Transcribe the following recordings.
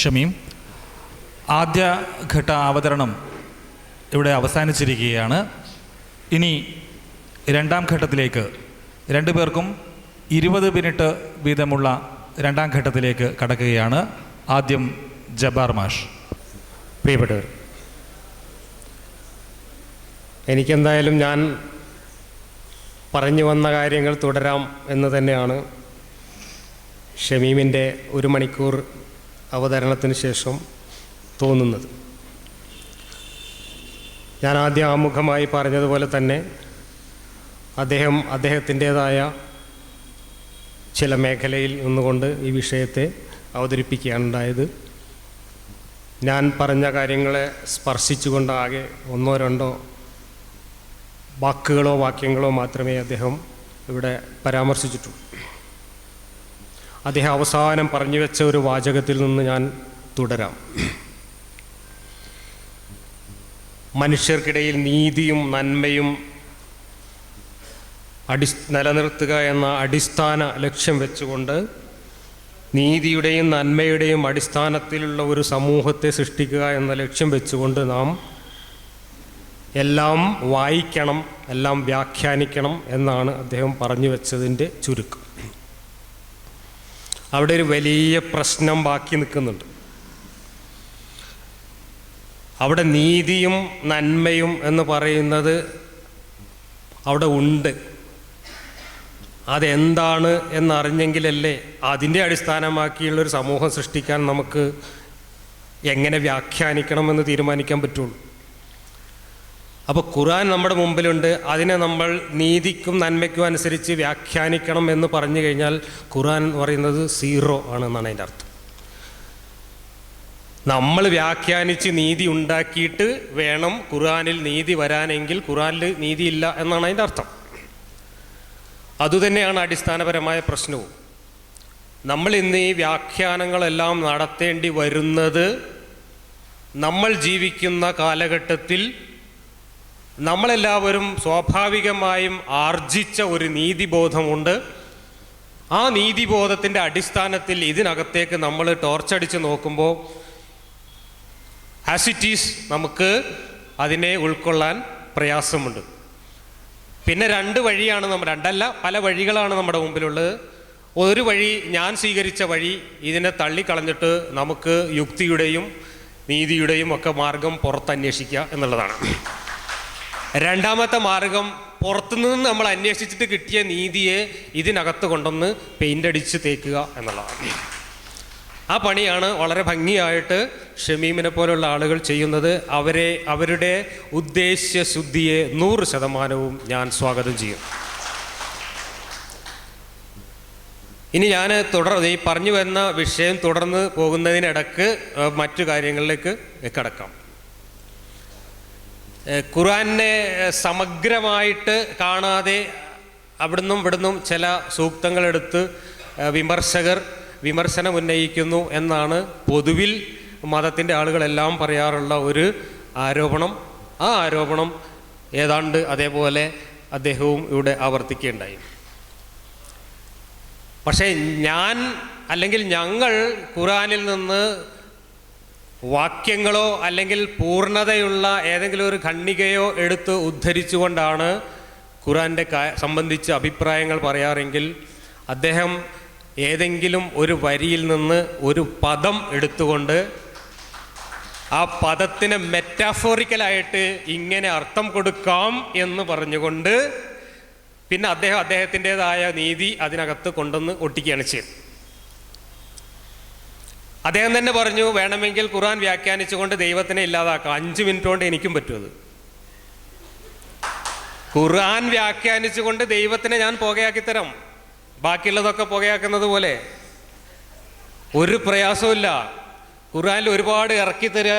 ഷമീം. ആദ്യഘട്ട അവതരണം ഇവിടെ അവസാനിച്ചിരിക്കുകയാണ്. ഇനി രണ്ടാം ഘട്ടത്തിലേക്ക് രണ്ടു പേർക്കും 20 മിനിറ്റ് വീതമുള്ള രണ്ടാം ഘട്ടത്തിലേക്ക് കടക്കുകയാണ്. ആദ്യം ജബ്ബാർ മാഷ്. പ്രിയപ്പെട്ടവർ, എനിക്കെന്തായാലും ഞാൻ പറഞ്ഞു വന്ന കാര്യങ്ങൾ തുടരാം എന്ന് തന്നെയാണ് ഷമീമിൻ്റെ 1 മണിക്കൂർ അവതരണത്തിന് ശേഷം തോന്നുന്നത്. ഞാൻ ആദ്യം ആമുഖമായി പറഞ്ഞതുപോലെ തന്നെ അദ്ദേഹത്തിൻ്റേതായ ചില മേഖലയിൽ നിന്നുകൊണ്ട് ഈ വിഷയത്തെ അവതരിപ്പിക്കുകയാണ് ഉണ്ടായത്. ഞാൻ പറഞ്ഞ കാര്യങ്ങളെ സ്പർശിച്ചുകൊണ്ട് ആകെ 1-2 വാക്കുകളോ വാക്യങ്ങളോ മാത്രമേ അദ്ദേഹം ഇവിടെ പരാമർശിച്ചിട്ടുള്ളൂ. അദ്ദേഹം അവസാനം പറഞ്ഞു വെച്ച ഒരു വാചകത്തിൽ നിന്ന് ഞാൻ തുടരാം. മനുഷ്യർക്കിടയിൽ നീതിയും നന്മയും നിലനിർത്തുക എന്ന അടിസ്ഥാന ലക്ഷ്യം വെച്ചുകൊണ്ട് നീതിയുടെയും നന്മയുടെയും അടിസ്ഥാനത്തിലുള്ള ഒരു സമൂഹത്തെ സൃഷ്ടിക്കുക എന്ന ലക്ഷ്യം വെച്ചുകൊണ്ട് നാം എല്ലാം വായിക്കണം, എല്ലാം വ്യാഖ്യാനിക്കണം എന്നാണ് അദ്ദേഹം പറഞ്ഞു വെച്ചതിൻ്റെ ചുരുക്കം. അവിടെ ഒരു വലിയ പ്രശ്നം ബാക്കി നിൽക്കുന്നുണ്ട്. അവിടെ നീതിയും നന്മയും എന്ന് പറയുന്നത് അവിടെ ഉണ്ട്. അതെന്താണ് എന്നറിഞ്ഞെങ്കിലല്ലേ അതിൻ്റെ അടിസ്ഥാനമാക്കിയുള്ളൊരു സമൂഹം സൃഷ്ടിക്കാൻ നമുക്ക് എങ്ങനെ വ്യാഖ്യാനിക്കണമെന്ന് തീരുമാനിക്കാൻ പറ്റുള്ളൂ. അപ്പോൾ ഖുർആൻ നമ്മുടെ മുമ്പിലുണ്ട്. അതിനെ നമ്മൾ നീതിക്കും നന്മയ്ക്കും അനുസരിച്ച് വ്യാഖ്യാനിക്കണം എന്ന് പറഞ്ഞു കഴിഞ്ഞാൽ ഖുർആൻ എന്ന് പറയുന്നത് 0 ആണെന്നാണ് അതിൻ്റെ അർത്ഥം. നമ്മൾ വ്യാഖ്യാനിച്ച് നീതി ഉണ്ടാക്കിയിട്ട് വേണം ഖുർആനിൽ നീതി വരാനെങ്കിൽ ഖുർആനിൽ നീതിയില്ല എന്നാണ് അതിൻ്റെ അർത്ഥം. അതുതന്നെയാണ് അടിസ്ഥാനപരമായ പ്രശ്നവും. നമ്മൾ ഇന്ന് ഈ വ്യാഖ്യാനങ്ങളെല്ലാം നടത്തേണ്ടി വരുന്നത് നമ്മൾ ജീവിക്കുന്ന കാലഘട്ടത്തിൽ നമ്മളെല്ലാവരും സ്വാഭാവികമായും ആർജിച്ച ഒരു നീതിബോധമുണ്ട്. ആ നീതിബോധത്തിൻ്റെ അടിസ്ഥാനത്തിൽ ഇതിനകത്തേക്ക് നമ്മൾ ടോർച്ചടിച്ച് നോക്കുമ്പോൾ ആസ് ഇറ്റ് ഈസ് നമുക്ക് അതിനെ ഉൾക്കൊള്ളാൻ പ്രയാസമുണ്ട്. പിന്നെ 2 വഴിയാണ് പല വഴികളാണ് നമ്മുടെ മുമ്പിലുള്ളത്. ഒരു വഴി, ഞാൻ സ്വീകരിച്ച വഴി, ഇതിനെ തള്ളിക്കളഞ്ഞിട്ട് നമുക്ക് യുക്തിയുടെയും നീതിയുടെയും ഒക്കെ മാർഗം പുറത്തന്വേഷിക്കുക എന്നുള്ളതാണ്. രണ്ടാമത്തെ മാർഗം, പുറത്തുനിന്ന് നമ്മൾ അന്വേഷിച്ചിട്ട് കിട്ടിയ നീതിയെ ഇതിനകത്ത് കൊണ്ടുവന്ന് പെയിൻ്റ് അടിച്ച് തേക്കുക എന്നുള്ളതാണ്. ആ പണിയാണ് വളരെ ഭംഗിയായിട്ട് ഷമീമിനെ പോലുള്ള ആളുകൾ ചെയ്യുന്നത്. അവരുടെ ഉദ്ദേശ്യശുദ്ധിയെ 100% ഞാൻ സ്വാഗതം ചെയ്യും. ഇനി ഞാൻ ഈ പറഞ്ഞു വരുന്ന വിഷയം തുടർന്ന് പോകുന്നതിനിടക്ക് മറ്റു കാര്യങ്ങളിലേക്ക് കടക്കാം. ഖുർആനെ സമഗ്രമായിട്ട് കാണാതെ അവിടുന്നും ഇവിടുന്നും ചില സൂക്തങ്ങളെടുത്ത് വിമർശകർ വിമർശനം ഉന്നയിക്കുന്നു എന്നാണ് പൊതുവിൽ മതത്തിൻ്റെ ആളുകളെല്ലാം പറയാറുള്ള ഒരു ആരോപണം. ആ ആരോപണം ഏതാണ്ട് അതേപോലെ അദ്ദേഹവും ഇവിടെ ആവർത്തിക്കുകയുണ്ടായി. പക്ഷേ ഞങ്ങൾ ഖുർആനിൽ നിന്ന് വാക്യങ്ങളോ അല്ലെങ്കിൽ പൂർണ്ണതയുള്ള ഏതെങ്കിലും ഒരു ഖണ്ഡികയോ എടുത്ത് ഉദ്ധരിച്ചുകൊണ്ടാണ് ഖുർആൻ്റെ സംബന്ധിച്ച് അഭിപ്രായങ്ങൾ പറയാറെങ്കിൽ അദ്ദേഹം ഏതെങ്കിലും ഒരു വരിയിൽ നിന്ന് ഒരു പദം എടുത്തുകൊണ്ട് ആ പദത്തിന് മെറ്റാഫോറിക്കലായിട്ട് ഇങ്ങനെ അർത്ഥം കൊടുക്കാം എന്ന് പറഞ്ഞുകൊണ്ട് പിന്നെ അദ്ദേഹത്തിൻ്റെതായ നീതി അതിനകത്ത് കൊണ്ടുവന്ന് ഒട്ടിക്കുകയാണ് ചെയ്തത്. അദ്ദേഹം തന്നെ പറഞ്ഞു, വേണമെങ്കിൽ ഖുർആൻ വ്യാഖ്യാനിച്ചുകൊണ്ട് ദൈവത്തിനെ ഇല്ലാതാക്കാം. 5 മിനിറ്റ് കൊണ്ട് എനിക്കും പറ്റുമത്. ഖുർആൻ വ്യാഖ്യാനിച്ചുകൊണ്ട് ദൈവത്തിനെ ഞാൻ പുകയാക്കി തരാം, ബാക്കിയുള്ളതൊക്കെ പുകയാക്കുന്നത് പോലെ. ഒരു പ്രയാസമില്ല. ഖുർആനിൽ ഒരുപാട് ഇറക്കി തരിക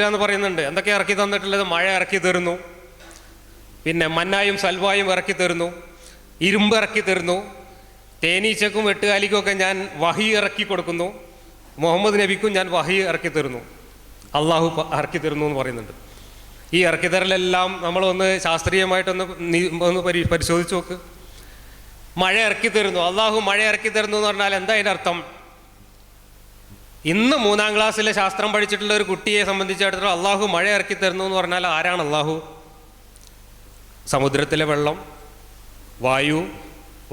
എന്ന് പറയുന്നുണ്ട്. എന്തൊക്കെ ഇറക്കി തന്നിട്ടുള്ളത്? മഴ ഇറക്കി തരുന്നു, പിന്നെ മന്നായും സൽവായും ഇറക്കി തരുന്നു, ഇരുമ്പ് ഇറക്കി തരുന്നു, തേനീച്ചക്കും വെട്ടുകാലിക്കും ഒക്കെ ഞാൻ വഹി ഇറക്കി കൊടുക്കുന്നു, മുഹമ്മദ് നബിക്കും ഞാൻ വഹി ഇറക്കി തരുന്നു, അള്ളാഹു ഇറക്കി തരുന്നു എന്ന് പറയുന്നുണ്ട്. ഈ ഇറക്കിത്തരലെല്ലാം നമ്മളൊന്ന് ശാസ്ത്രീയമായിട്ടൊന്ന് പരിശോധിച്ച് നോക്ക്. മഴ ഇറക്കി തരുന്നു, അള്ളാഹു മഴ ഇറക്കി തരുന്നു എന്ന് പറഞ്ഞാൽ എന്താ അതിൻ്റെ അർത്ഥം? ഇന്ന് 3ാം ക്ലാസ്സിലെ ശാസ്ത്രം പഠിച്ചിട്ടുള്ള ഒരു കുട്ടിയെ സംബന്ധിച്ചിടത്തോളം അള്ളാഹു മഴ ഇറക്കി തരുന്നു എന്ന് പറഞ്ഞാൽ ആരാണ് അള്ളാഹു? സമുദ്രത്തിലെ വെള്ളം,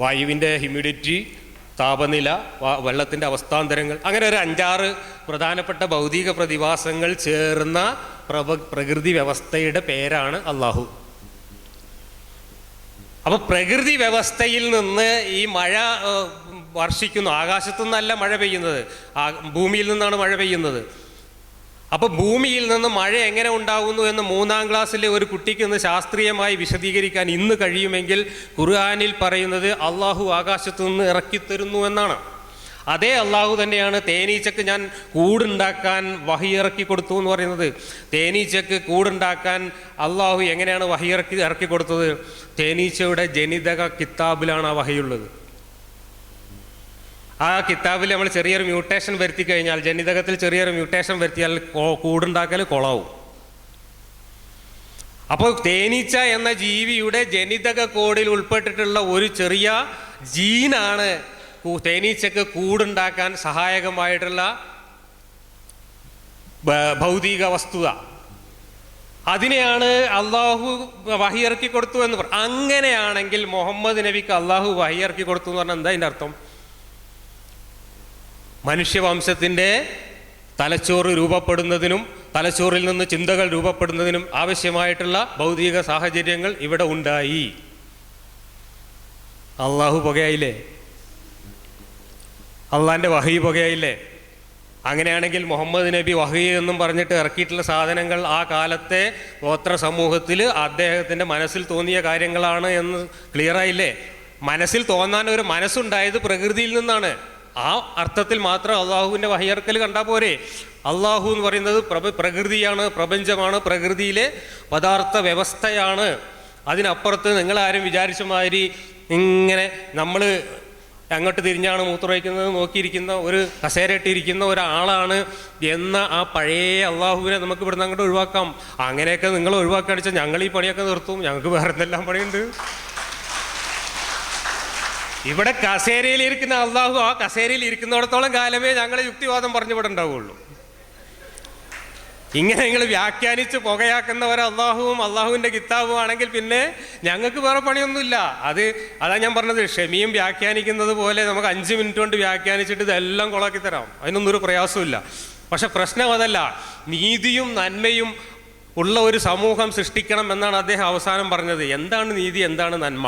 വായുവിൻ്റെ ഹ്യൂമിഡിറ്റി, താപനില, വെള്ളത്തിൻ്റെ അവസ്ഥാന്തരങ്ങൾ, അങ്ങനെ ഒരു 5-6 പ്രധാനപ്പെട്ട ഭൗതിക പ്രതിഭാസങ്ങൾ ചേർന്ന പ്രകൃതി വ്യവസ്ഥയുടെ പേരാണ് അള്ളാഹു. അപ്പോൾ പ്രകൃതി വ്യവസ്ഥയിൽ നിന്ന് ഈ മഴ വർഷിക്കുന്നു. ആകാശത്തു നിന്നല്ല മഴ പെയ്യുന്നത്, ഭൂമിയിൽ നിന്നാണ് മഴ പെയ്യുന്നത്. അപ്പോൾ ഭൂമിയിൽ നിന്ന് മഴ എങ്ങനെ ഉണ്ടാകുന്നു എന്ന് 3ാം ക്ലാസ്സിലെ ഒരു കുട്ടിക്ക് ഇന്ന് ശാസ്ത്രീയമായി വിശദീകരിക്കാൻ ഇന്ന് കഴിയുമെങ്കിൽ ഖുർആനിൽ പറയുന്നത് അള്ളാഹു ആകാശത്തു നിന്ന് ഇറക്കിത്തരുന്നു എന്നാണ്. അതേ അള്ളാഹു തന്നെയാണ് തേനീച്ചക്ക് ഞാൻ കൂടുണ്ടാക്കാൻ വഹി ഇറക്കി കൊടുത്തു എന്ന് പറയുന്നത്. തേനീച്ചക്ക് കൂടുണ്ടാക്കാൻ അള്ളാഹു എങ്ങനെയാണ് വഹി ഇറക്കി കൊടുത്തത്? തേനീച്ചയുടെ ജനിതക കിതാബിലാണ് ആ വഹിയുള്ളത്. ആ കിതാബിൽ നമ്മൾ ചെറിയൊരു മ്യൂട്ടേഷൻ വരുത്തി കഴിഞ്ഞാൽ, ജനിതകത്തിൽ ചെറിയൊരു മ്യൂട്ടേഷൻ വരുത്തിയാൽ കൂടുണ്ടാക്കൽ കൊളാവും. അപ്പോൾ തേനീച്ച എന്ന ജീവിയുടെ ജനിതക കോഡിൽ ഉൾപ്പെട്ടിട്ടുള്ള ഒരു ചെറിയ ജീനാണ് തേനീച്ചക്ക് കൂടുണ്ടാക്കാൻ സഹായകമായിട്ടുള്ള ഭൗതിക വസ്തുത. അതിനെയാണ് അള്ളാഹു വഹി ഇറക്കി കൊടുത്തു എന്ന് പറയും. അങ്ങനെയാണെങ്കിൽ മുഹമ്മദ് നബിക്ക് അള്ളാഹു വഹി ഇറക്കി കൊടുത്തു എന്ന് പറഞ്ഞാൽ എന്താ അതിൻ്റെ അർത്ഥം? മനുഷ്യവംശത്തിൻ്റെ തലച്ചോറ് രൂപപ്പെടുന്നതിനും തലച്ചോറിൽ നിന്ന് ചിന്തകൾ രൂപപ്പെടുന്നതിനും ആവശ്യമായിട്ടുള്ള ഭൗതിക സാഹചര്യങ്ങൾ ഇവിടെ ഉണ്ടായി. അള്ളാഹു പുകയായില്ലേ? അള്ളാഹിൻ്റെ വഹി പുകയായില്ലേ? അങ്ങനെയാണെങ്കിൽ മുഹമ്മദ് നബി വഹി എന്നും പറഞ്ഞിട്ട് ഇറക്കിയിട്ടുള്ള സാധനങ്ങൾ ആ കാലത്തെ ഗോത്ര സമൂഹത്തിൽ അദ്ദേഹത്തിൻ്റെ മനസ്സിൽ തോന്നിയ കാര്യങ്ങളാണ് എന്ന് ക്ലിയറായില്ലേ? മനസ്സിൽ തോന്നാൻ ഒരു മനസ്സുണ്ടായത് പ്രകൃതിയിൽ നിന്നാണ്. ആ അർത്ഥത്തിൽ മാത്രം അള്ളാഹുവിൻ്റെ വഹിയിറക്കൽ കണ്ടാൽ പോരെ. അള്ളാഹു എന്ന് പറയുന്നത് പ്രകൃതിയാണ്, പ്രപഞ്ചമാണ്, പ്രകൃതിയിലെ പദാർത്ഥ വ്യവസ്ഥയാണ്. അതിനപ്പുറത്ത് നിങ്ങളാരും വിചാരിച്ച മാതിരി ഇങ്ങനെ നമ്മൾ അങ്ങോട്ട് തിരിഞ്ഞാണ് മൂത്രമൊഴിക്കുന്നത് നോക്കിയിരിക്കുന്ന ഒരു കസേരയിട്ടിരിക്കുന്ന ഒരാളാണ് എന്ന ആ പഴയ അള്ളാഹുവിനെ നമുക്ക് ഇവിടുന്ന് അങ്ങോട്ട് ഒഴിവാക്കാം. അങ്ങനെയൊക്കെ നിങ്ങൾ ഒഴിവാക്കുകയാണെന്ന് വെച്ചാൽ ഞങ്ങൾ ഈ പണിയൊക്കെ നിർത്തും. ഞങ്ങൾക്ക് വേറെ എന്തെല്ലാം പണിയുണ്ട്. ഇവിടെ കസേരയിൽ ഇരിക്കുന്ന അള്ളാഹു ആ കസേരയിൽ ഇരിക്കുന്നിടത്തോളം കാലമേ ഞങ്ങൾ യുക്തിവാദം പറഞ്ഞു ഇവിടെ ഉണ്ടാവുകയുള്ളൂ. ഇങ്ങനെ നിങ്ങൾ വ്യാഖ്യാനിച്ച് പുകയാക്കുന്നവർ അള്ളാഹുവും അള്ളാഹുവിൻ്റെ കിതാബും ആണെങ്കിൽ പിന്നെ ഞങ്ങൾക്ക് വേറെ പണിയൊന്നുമില്ല. അതാ ഞാൻ പറഞ്ഞത്, ഷെമിയും വ്യാഖ്യാനിക്കുന്നത് പോലെ നമുക്ക് 5 മിനിറ്റ് കൊണ്ട് വ്യാഖ്യാനിച്ചിട്ട് ഇതെല്ലാം കൊളാക്കി തരാം. അതിനൊന്നും ഒരു പ്രയാസമില്ല. പക്ഷെ പ്രശ്നം അതല്ല. നീതിയും നന്മയും ഉള്ള ഒരു സമൂഹം സൃഷ്ടിക്കണം എന്നാണ് അദ്ദേഹം അവസാനം പറഞ്ഞത്. എന്താണ് നീതി, എന്താണ് നന്മ?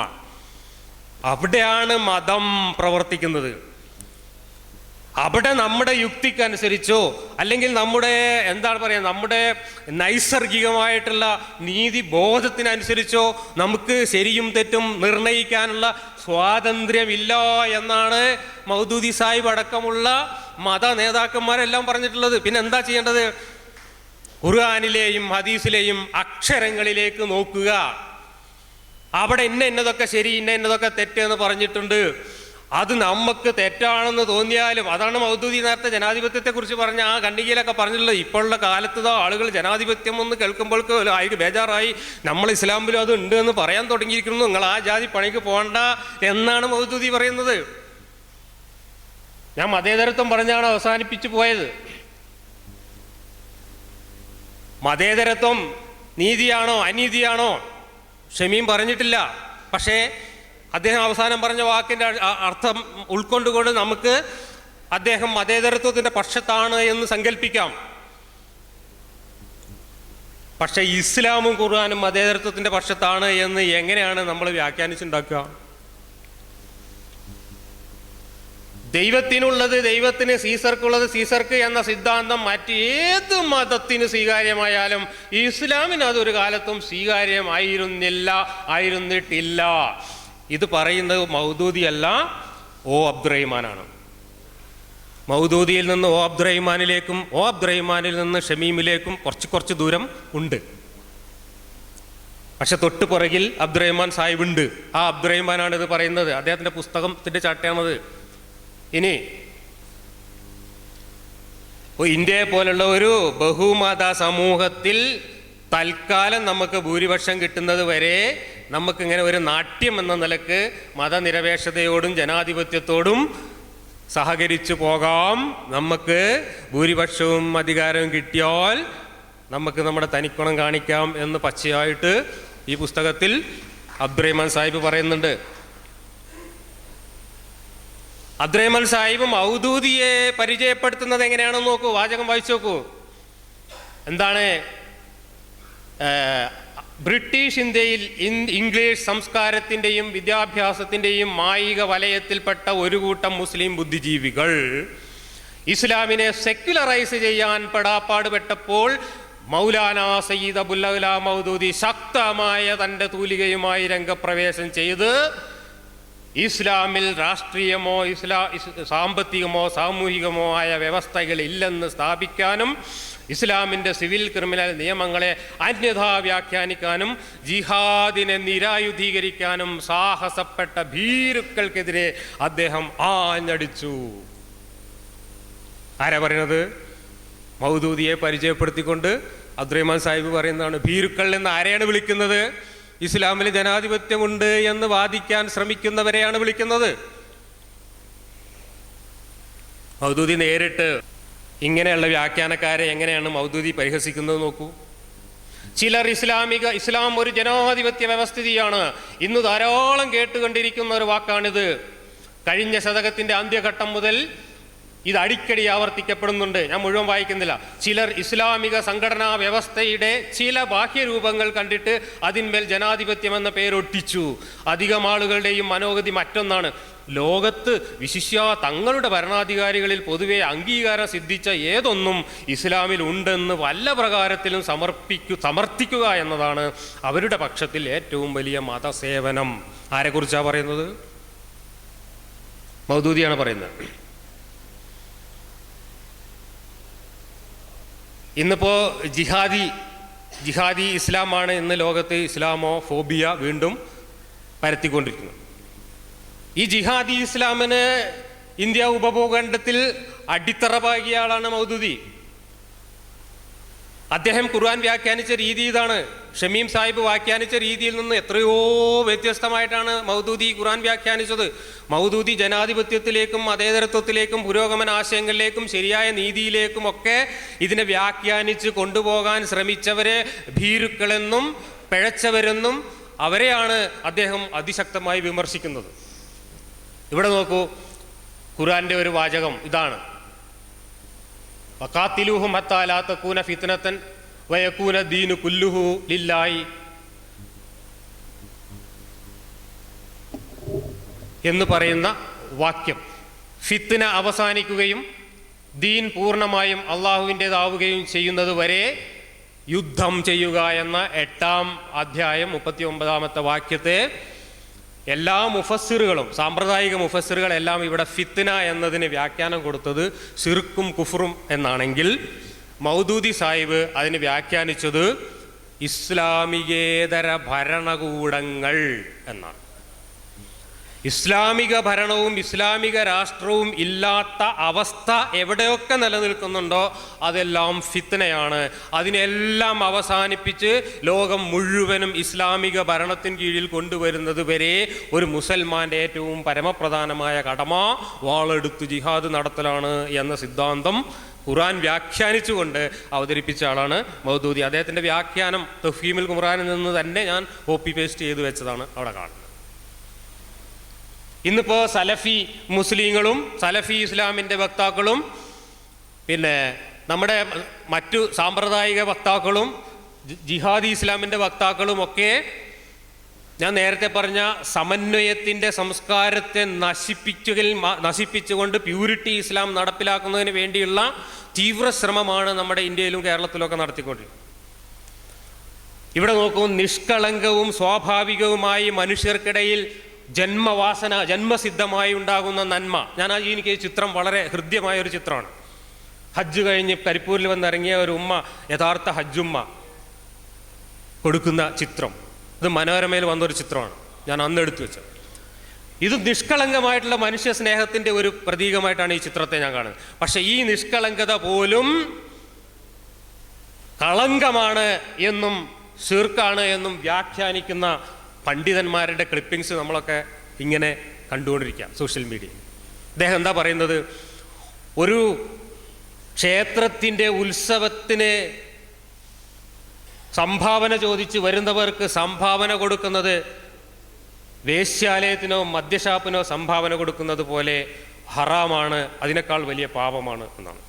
അവിടെയാണ് മതം പ്രവർത്തിക്കുന്നത്. അവിടെ നമ്മുടെ യുക്തിക്കനുസരിച്ചോ അല്ലെങ്കിൽ നമ്മുടെ നമ്മുടെ നൈസർഗികമായിട്ടുള്ള നീതി ബോധത്തിനനുസരിച്ചോ നമുക്ക് ശരിയും തെറ്റും നിർണയിക്കാനുള്ള സ്വാതന്ത്ര്യമില്ല എന്നാണ് മൗദൂദി സാഹിബ് അടക്കമുള്ള മത നേതാക്കന്മാരെല്ലാം പറഞ്ഞിട്ടുള്ളത്. പിന്നെ എന്താ ചെയ്യേണ്ടത്? ഖുർആനിലെയും ഹദീസിലെയും അക്ഷരങ്ങളിലേക്ക് നോക്കുക. അവിടെ ഇന്നതൊക്കെ ശരി, ഇന്നതൊക്കെ തെറ്റെന്ന് പറഞ്ഞിട്ടുണ്ട്. അത് നമുക്ക് തെറ്റാണെന്ന് തോന്നിയാലും, അതാണ് മൗദൂദി നേരത്തെ ജനാധിപത്യത്തെക്കുറിച്ച് പറഞ്ഞ ആ ഖണ്ഡികയിലൊക്കെ പറഞ്ഞിട്ടുള്ളത്. ഇപ്പോഴുള്ള കാലത്ത് ആളുകൾ ജനാധിപത്യം ഒന്ന് കേൾക്കുമ്പോൾക്ക് ആയിക്ക് ബേജാറായി, നമ്മൾ ഇസ്ലാമിലും അത് ഉണ്ട് എന്ന് പറയാൻ തുടങ്ങിയിരിക്കുന്നു. നിങ്ങൾ ആ ജാതി പണിക്ക് പോകണ്ട എന്നാണ് മൗദൂദി പറയുന്നത്. ഞാൻ മതേതരത്വം പറഞ്ഞാണ് അവസാനിപ്പിച്ചു പോയത്. മതേതരത്വം നീതിയാണോ അനീതിയാണോ ഷമീം പറഞ്ഞിട്ടില്ല. പക്ഷേ അദ്ദേഹം അവസാനം പറഞ്ഞ വാക്കിൻ്റെ അർത്ഥം ഉൾക്കൊണ്ടുകൊണ്ട് നമുക്ക് അദ്ദേഹം മതേതരത്വത്തിൻ്റെ പക്ഷത്താണ് എന്ന് സങ്കല്പിക്കാം. പക്ഷേ ഇസ്ലാമും ഖുർആനും മതേതരത്വത്തിൻ്റെ പക്ഷത്താണ് എന്ന് എങ്ങനെയാണ് നമ്മൾ വ്യാഖ്യാനിച്ചുണ്ടാക്കുക? ദൈവത്തിനുള്ളത് ദൈവത്തിന്, സീസർക്കുള്ളത് സീസർക്ക് എന്ന സിദ്ധാന്തം മറ്റേത് മതത്തിന് സ്വീകാര്യമായാലും ഇസ്ലാമിന് അതൊരു കാലത്തും ആയിരുന്നിട്ടില്ല. ഇത് പറയുന്നത് മൗദൂദിയല്ല, ഓ അബ്ദുറഹിമാനാണ്. മൗദൂദിയിൽ നിന്ന് ഓ അബ്ദുറഹിമാനിലേക്കും ഓ അബ്ദുറഹിമാനിൽ നിന്ന് ഷമീമിലേക്കും കുറച്ച് ദൂരം ഉണ്ട്. പക്ഷെ തൊട്ട് പുറകിൽ അബ്ദുറഹിമാൻ സാഹിബ് ഉണ്ട്. ആ അബ്ദുറഹിമാനാണ് ഇത് പറയുന്നത്. അദ്ദേഹത്തിൻ്റെ പുസ്തകത്തിൻ്റെ ചട്ടയാണത്. ഇനി ഇന്ത്യയെ പോലുള്ള ഒരു ബഹുമത സമൂഹത്തിൽ തൽക്കാലം നമുക്ക് ഭൂരിപക്ഷം കിട്ടുന്നത് വരെ നമുക്കിങ്ങനെ ഒരു നാട്യം എന്ന നിലക്ക് മതനിരപേക്ഷതയോടും ജനാധിപത്യത്തോടും സഹകരിച്ചു പോകാം, നമുക്ക് ഭൂരിപക്ഷവും അധികാരവും കിട്ടിയാൽ നമുക്ക് നമ്മുടെ തനിക്കുണം കാണിക്കാം എന്ന് പച്ചയായിട്ട് ഈ പുസ്തകത്തിൽ അബ്ദുറഹ്മാൻ സാഹിബ് പറയുന്നുണ്ട്. അബ്ദുറഹ്മാൻ സാഹിബ് മൗദൂദിയെ പരിചയപ്പെടുത്തുന്നത് എങ്ങനെയാണെന്ന് നോക്കൂ, വാചകം വായിച്ചു നോക്കൂ. എന്താണ്? ബ്രിട്ടീഷ് ഇന്ത്യയിൽ ഇംഗ്ലീഷ് സംസ്കാരത്തിൻ്റെയും വിദ്യാഭ്യാസത്തിൻ്റെയും മായിക വലയത്തിൽപ്പെട്ട ഒരു കൂട്ടം മുസ്ലിം ബുദ്ധിജീവികൾ ഇസ്ലാമിനെ സെക്യുലറൈസ് ചെയ്യാൻ പെടാപ്പാടുപെട്ടപ്പോൾ മൗലാന സയ്യിദ് അബുൽ അഅ്ല മൗദൂദി ശക്തമായ തൻ്റെ തൂലികയുമായി രംഗപ്രവേശം ചെയ്ത് ഇസ്ലാമിൽ രാഷ്ട്രീയമോ സാമ്പത്തികമോ സാമൂഹികമോ ആയ വ്യവസ്ഥകൾ ഇല്ലെന്ന് സ്ഥാപിക്കാനും ഇസ്ലാമിൻ്റെ സിവിൽ ക്രിമിനൽ നിയമങ്ങളെ അന്യഥാ വ്യാഖ്യാനിക്കാനും ജിഹാദിനെ നിരായുധീകരിക്കാനും സാഹസപ്പെട്ട ഭീരുക്കൾക്കെതിരെ അദ്ദേഹം ആഞ്ഞടിച്ചു. ആരാ പറയുന്നത്? മൗദൂദിയെ പരിചയപ്പെടുത്തിക്കൊണ്ട് അബ്ദുറഹ്മാൻ സാഹിബ് പറയുന്നതാണ്. ഭീരുക്കൾ എന്ന് ആരെയാണ് വിളിക്കുന്നത്? ഇസ്ലാമിൽ ജനാധിപത്യമുണ്ട് എന്ന് വാദിക്കാൻ ശ്രമിക്കുന്നവരെയാണ് വിളിക്കുന്നത്. മൗദൂദി നേരിട്ട് ഇങ്ങനെയുള്ള വ്യാഖ്യാനക്കാരെ എങ്ങനെയാണ് മൗദൂദി പരിഹസിക്കുന്നത് നോക്കൂ. ചിലർ ഇസ്ലാം ഒരു ജനാധിപത്യ വ്യവസ്ഥിതിയാണ്. ഇന്ന് ധാരാളം കേട്ടുകൊണ്ടിരിക്കുന്ന ഒരു വാക്കാണിത്. കഴിഞ്ഞ ശതകത്തിൻ്റെ അന്ത്യഘട്ടം മുതൽ ഇത് അടിക്കടി ആവർത്തിക്കപ്പെടുന്നുണ്ട്. ഞാൻ മുഴുവൻ വായിക്കുന്നില്ല. ചിലർ ഇസ്ലാമിക സംഘടനാ വ്യവസ്ഥയുടെ ചില ബാഹ്യരൂപങ്ങൾ കണ്ടിട്ട് അതിന്മേൽ ജനാധിപത്യം എന്ന പേരൊട്ടിച്ചു. അധികം ആളുകളുടെയും മനോഗതി മറ്റൊന്നാണ്. ലോകത്ത് വിശിഷ്യ തങ്ങളുടെ ഭരണാധികാരികളിൽ പൊതുവെ അംഗീകാരം സിദ്ധിച്ച ഏതൊന്നും ഇസ്ലാമിൽ ഉണ്ടെന്ന് വല്ല പ്രകാരത്തിലും സമർത്ഥിക്കുക എന്നതാണ് അവരുടെ പക്ഷത്തിൽ ഏറ്റവും വലിയ മതസേവനം. ആരെക്കുറിച്ചാണ് പറയുന്നത്? മൗദൂദിയാണ് പറയുന്നത്. ഇന്നിപ്പോൾ ജിഹാദി ഇസ്ലാമാണ് ഇന്ന് ലോകത്ത് ഇസ്ലാമോ ഫോബിയ വീണ്ടും പരത്തിക്കൊണ്ടിരിക്കുന്നത്. ഈ ജിഹാദി ഇസ്ലാമിന് ഇന്ത്യ ഉപഭൂഖണ്ഡത്തിൽ അടിത്തറ പാകിയ ആളാണ് മൗദൂദി. അദ്ദേഹം ഖുർആൻ വ്യാഖ്യാനിച്ച രീതി ഇതാണ്. ഷമീം സാഹിബ് വ്യാഖ്യാനിച്ച രീതിയിൽ നിന്ന് എത്രയോ വ്യത്യസ്തമായിട്ടാണ് മൗദൂദി ഖുർആൻ വ്യാഖ്യാനിച്ചത്. മൗദൂദി ജനാധിപത്യത്തിലേക്കും മതേതരത്വത്തിലേക്കും പുരോഗമന ആശയങ്ങളിലേക്കും ശരിയായ നീതിയിലേക്കും ഒക്കെ ഇതിനെ വ്യാഖ്യാനിച്ച് കൊണ്ടുപോകാൻ ശ്രമിച്ചവരെ ഭീരുക്കളെന്നും പിഴച്ചവരെന്നും അവരെയാണ് അദ്ദേഹം അതിശക്തമായി വിമർശിക്കുന്നത്. ഇവിടെ നോക്കൂ, ഖുർആന്റെ ഒരു വാചകം ഇതാണ്: വഖാതിലൂഹും ഹത്താ ലാ തകൂന ഫിത്നതൻ വയകൂന ദീനു കുല്ലുഹു ലില്ലാഹി എന്ന് പറയുന്ന വാക്യം. ഫിത്ന അവസാനിക്കുകയും ദീൻ പൂർണ്ണമായും അള്ളാഹുവിൻ്റെതാവുകയും ചെയ്യുന്നത് വരെ യുദ്ധം ചെയ്യുക എന്ന 8-ാം അധ്യായം 39-ാമത്തെ വാക്യത്തെ എല്ലാ മുഫസ്സിറുകളും സാമ്പ്രദായിക മുഫസ്സിറുകളെല്ലാം ഇവിടെ ഫിത്ന എന്നതിന് വ്യാഖ്യാനം കൊടുത്തത് ശിർക്കും കുഫറും എന്നാണെങ്കിൽ മൗദൂദി സാഹിബ് അതിന് വ്യാഖ്യാനിച്ചത് ഇസ്ലാമികേതര ഭരണകൂടങ്ങൾ എന്നാണ്. ഇസ്ലാമിക ഭരണവും ഇസ്ലാമിക രാഷ്ട്രവും ഇല്ലാത്ത അവസ്ഥ എവിടെയൊക്കെ നിലനിൽക്കുന്നുണ്ടോ അതെല്ലാം ഫിത്നയാണ്. അതിനെല്ലാം അവസാനിപ്പിച്ച് ലോകം മുഴുവനും ഇസ്ലാമിക ഭരണത്തിന് കീഴിൽ കൊണ്ടുവരുന്നത് വരെ ഒരു മുസൽമാൻ്റെ ഏറ്റവും പരമപ്രധാനമായ കടമ വാളെടുത്ത് ജിഹാദ് നടത്തലാണ് എന്ന സിദ്ധാന്തം ഖുർആൻ വ്യാഖ്യാനിച്ചുകൊണ്ട് അവതരിപ്പിച്ച ആളാണ് മൗദൂദി. അദ്ദേഹത്തിൻ്റെ വ്യാഖ്യാനം തഫ്ഹീമുൽ ഖുർആനിൽ നിന്ന് തന്നെ ഞാൻ കോപ്പി പേസ്റ്റ് ചെയ്ത് വെച്ചതാണ് അവിടെ കാണുന്നത്. ഇന്നിപ്പോൾ സലഫി മുസ്ലിങ്ങളും സലഫി ഇസ്ലാമിൻ്റെ വക്താക്കളും പിന്നെ നമ്മുടെ മറ്റു സാമ്പ്രദായിക വക്താക്കളും ജിഹാദി ഇസ്ലാമിൻ്റെ വക്താക്കളും ഒക്കെ ഞാൻ നേരത്തെ പറഞ്ഞ സമന്വയത്തിൻ്റെ സംസ്കാരത്തെ നശിപ്പിച്ചുകൊണ്ട് പ്യൂരിറ്റി ഇസ്ലാം നടപ്പിലാക്കുന്നതിന് വേണ്ടിയുള്ള തീവ്ര ശ്രമമാണ് നമ്മുടെ ഇന്ത്യയിലും കേരളത്തിലൊക്കെ നടത്തിക്കൊണ്ടിരിക്കുന്നത്. ഇവിടെ നോക്കൂ, നിഷ്കളങ്കവും സ്വാഭാവികവുമായി മനുഷ്യർക്കിടയിൽ ജന്മസിദ്ധമായി ഉണ്ടാകുന്ന നന്മ. എനിക്ക് ഈ ചിത്രം വളരെ ഹൃദ്യമായ ഒരു ചിത്രമാണ്. ഹജ്ജ് കഴിഞ്ഞ് കരിപ്പൂരിൽ വന്നിറങ്ങിയ ഒരു ഉമ്മ, യഥാർത്ഥ ഹജ്ജുമ്മ കൊടുക്കുന്ന ചിത്രം. ഇത് മനോരമയിൽ വന്നൊരു ചിത്രമാണ്, ഞാൻ അന്ന് എടുത്തു വെച്ചത്. ഇത് നിഷ്കളങ്കമായിട്ടുള്ള മനുഷ്യ സ്നേഹത്തിൻ്റെ ഒരു പ്രതീകമായിട്ടാണ് ഈ ചിത്രത്തെ ഞാൻ കാണുന്നത്. പക്ഷെ ഈ നിഷ്കളങ്കത പോലും കളങ്കമാണ് എന്നും ശിർക്കാണ് എന്നും വ്യാഖ്യാനിക്കുന്ന പണ്ഡിതന്മാരുടെ ക്ലിപ്പിങ്സ് നമ്മളൊക്കെ ഇങ്ങനെ കണ്ടുകൊണ്ടിരിക്കുക സോഷ്യൽ മീഡിയയിൽ. അദ്ദേഹം എന്താ പറയുന്നത്? ഒരു ക്ഷേത്രത്തിൻ്റെ ഉത്സവത്തിന് സംഭാവന ചോദിച്ച് വരുന്നവർക്ക് സംഭാവന കൊടുക്കുന്നത് വേശ്യാലയത്തിനോ മദ്യഷാപ്പിനോ സംഭാവന കൊടുക്കുന്നത് പോലെ ഹറാമാണ്, അതിനേക്കാൾ വലിയ പാപമാണ് എന്നാണ്.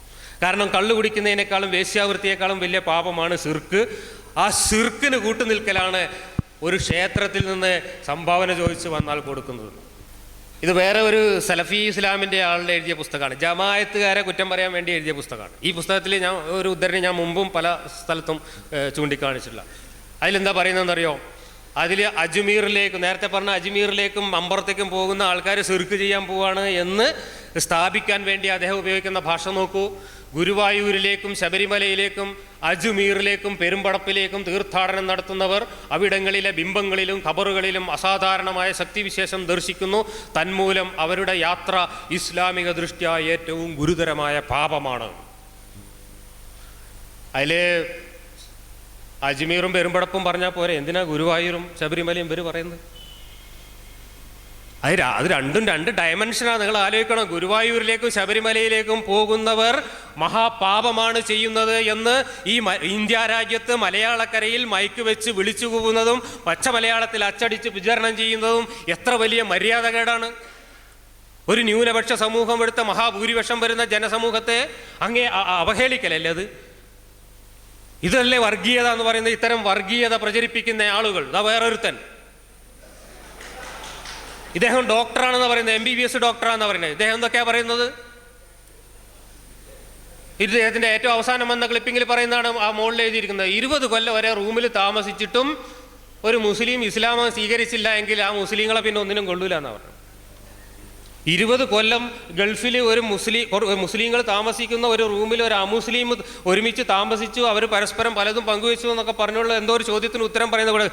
കാരണം കള്ളു കുടിക്കുന്നതിനേക്കാളും വേശ്യാവൃത്തിയേക്കാളും വലിയ പാപമാണ് ശിർക്ക്. ആ ശിർക്കിന് കൂട്ടുനിൽക്കലാണ് ഒരു ക്ഷേത്രത്തിൽ നിന്ന് സംഭാവന ചോദിച്ച് വന്നാൽ കൊടുക്കുന്നത്. ഇത് വേറെ ഒരു സലഫി ഇസ്ലാമിൻ്റെ ആളുടെ എഴുതിയ പുസ്തകമാണ്. ജമായത്തുകാരെ കുറ്റം പറയാൻ വേണ്ടി എഴുതിയ പുസ്തകമാണ്. ഈ പുസ്തകത്തിൽ ഞാൻ ഒരു ഉദ്ധരണി ഞാൻ മുമ്പും പല സ്ഥലത്തും ചൂണ്ടിക്കാണിച്ചിട്ടുള്ള. അതിലെന്താ പറയുന്നതെന്നറിയോ? അതിൽ അജ്മീറിലേക്ക്, നേരത്തെ പറഞ്ഞ അജ്മീറിലേക്കും അമ്പറത്തേക്കും പോകുന്ന ആൾക്കാർ ശിർക്ക് ചെയ്യാൻ പോവാണ് എന്ന് സ്ഥാപിക്കാൻ വേണ്ടി അദ്ദേഹം ഉപയോഗിക്കുന്ന ഭാഷ നോക്കൂ. ഗുരുവായൂരിലേക്കും ശബരിമലയിലേക്കും അജ്മീറിലേക്കും പെരുമ്പടപ്പിലേക്കും തീർത്ഥാടനം നടത്തുന്നവർ അവിടങ്ങളിലെ ബിംബങ്ങളിലും ഖബറുകളിലും അസാധാരണമായ ശക്തിവിശേഷം ദർശിക്കുന്നു. തന്മൂലം അവരുടെ യാത്ര ഇസ്ലാമിക ദൃഷ്ട്യാ ഏറ്റവും ഗുരുതരമായ പാപമാണ്. അതിൽ അജ്മീറും പെരുമ്പടപ്പും പറഞ്ഞാൽ പോരെ, എന്തിനാ ഗുരുവായൂരും ശബരിമലയും ഇവർ പറയുന്നത്? അത് രണ്ടും രണ്ട് ഡയമെൻഷനാണ്. നിങ്ങൾ ആലോചിക്കണം. ഗുരുവായൂരിലേക്കും ശബരിമലയിലേക്കും പോകുന്നവർ മഹാപാപമാണ് ചെയ്യുന്നത് എന്ന് ഈ ഇന്ത്യ രാജ്യത്ത് മലയാളക്കരയിൽ മൈക്ക് വെച്ച് വിളിച്ചു പോകുന്നതും പച്ച മലയാളത്തിൽ അച്ചടിച്ച് വിചാരണം ചെയ്യുന്നതും എത്ര വലിയ മര്യാദകേടാണ്. ഒരു ന്യൂനപക്ഷ സമൂഹം എടുത്ത മഹാഭൂരിപക്ഷം വരുന്ന ജനസമൂഹത്തെ അങ്ങേ അവഹേളിക്കലല്ലേ അത്? ഇതല്ലേ വർഗീയത എന്ന് പറയുന്നത്? ഇത്തരം വർഗീയത പ്രചരിപ്പിക്കുന്ന ആളുകൾ. വേറൊരുത്തൻ, ഇദ്ദേഹം ഡോക്ടറാണെന്ന് പറയുന്നത്, MBBS ഡോക്ടറാണെന്ന് പറയുന്നത്. ഇദ്ദേഹം എന്തൊക്കെയാ പറയുന്നത്? ഇദ്ദേഹത്തിൻ്റെ ഏറ്റവും അവസാനം വന്ന ക്ലിപ്പിങ്ങിൽ പറയുന്നതാണ് ആ മുകളിൽ എഴുതിയിരിക്കുന്നത്. 20 കൊല്ലം വരെ റൂമിൽ താമസിച്ചിട്ടും ഒരു മുസ്ലിം ഇസ്ലാം സ്വീകരിച്ചില്ല എങ്കിൽ ആ മുസ്ലിങ്ങളെ പിന്നെ ഒന്നിനും കൊള്ളൂല എന്നാണ് പറഞ്ഞത്. 20 കൊല്ലം ഗൾഫിൽ ഒരു മുസ്ലിങ്ങൾ താമസിക്കുന്ന ഒരു റൂമിൽ ഒരു അമുസ്ലിം ഒരുമിച്ച് താമസിച്ചു, അവർ പരസ്പരം പലതും പങ്കുവെച്ചു എന്നൊക്കെ പറഞ്ഞുള്ള എന്തോ ഒരു ചോദ്യത്തിന് ഉത്തരം പറയുന്ന കൂടെ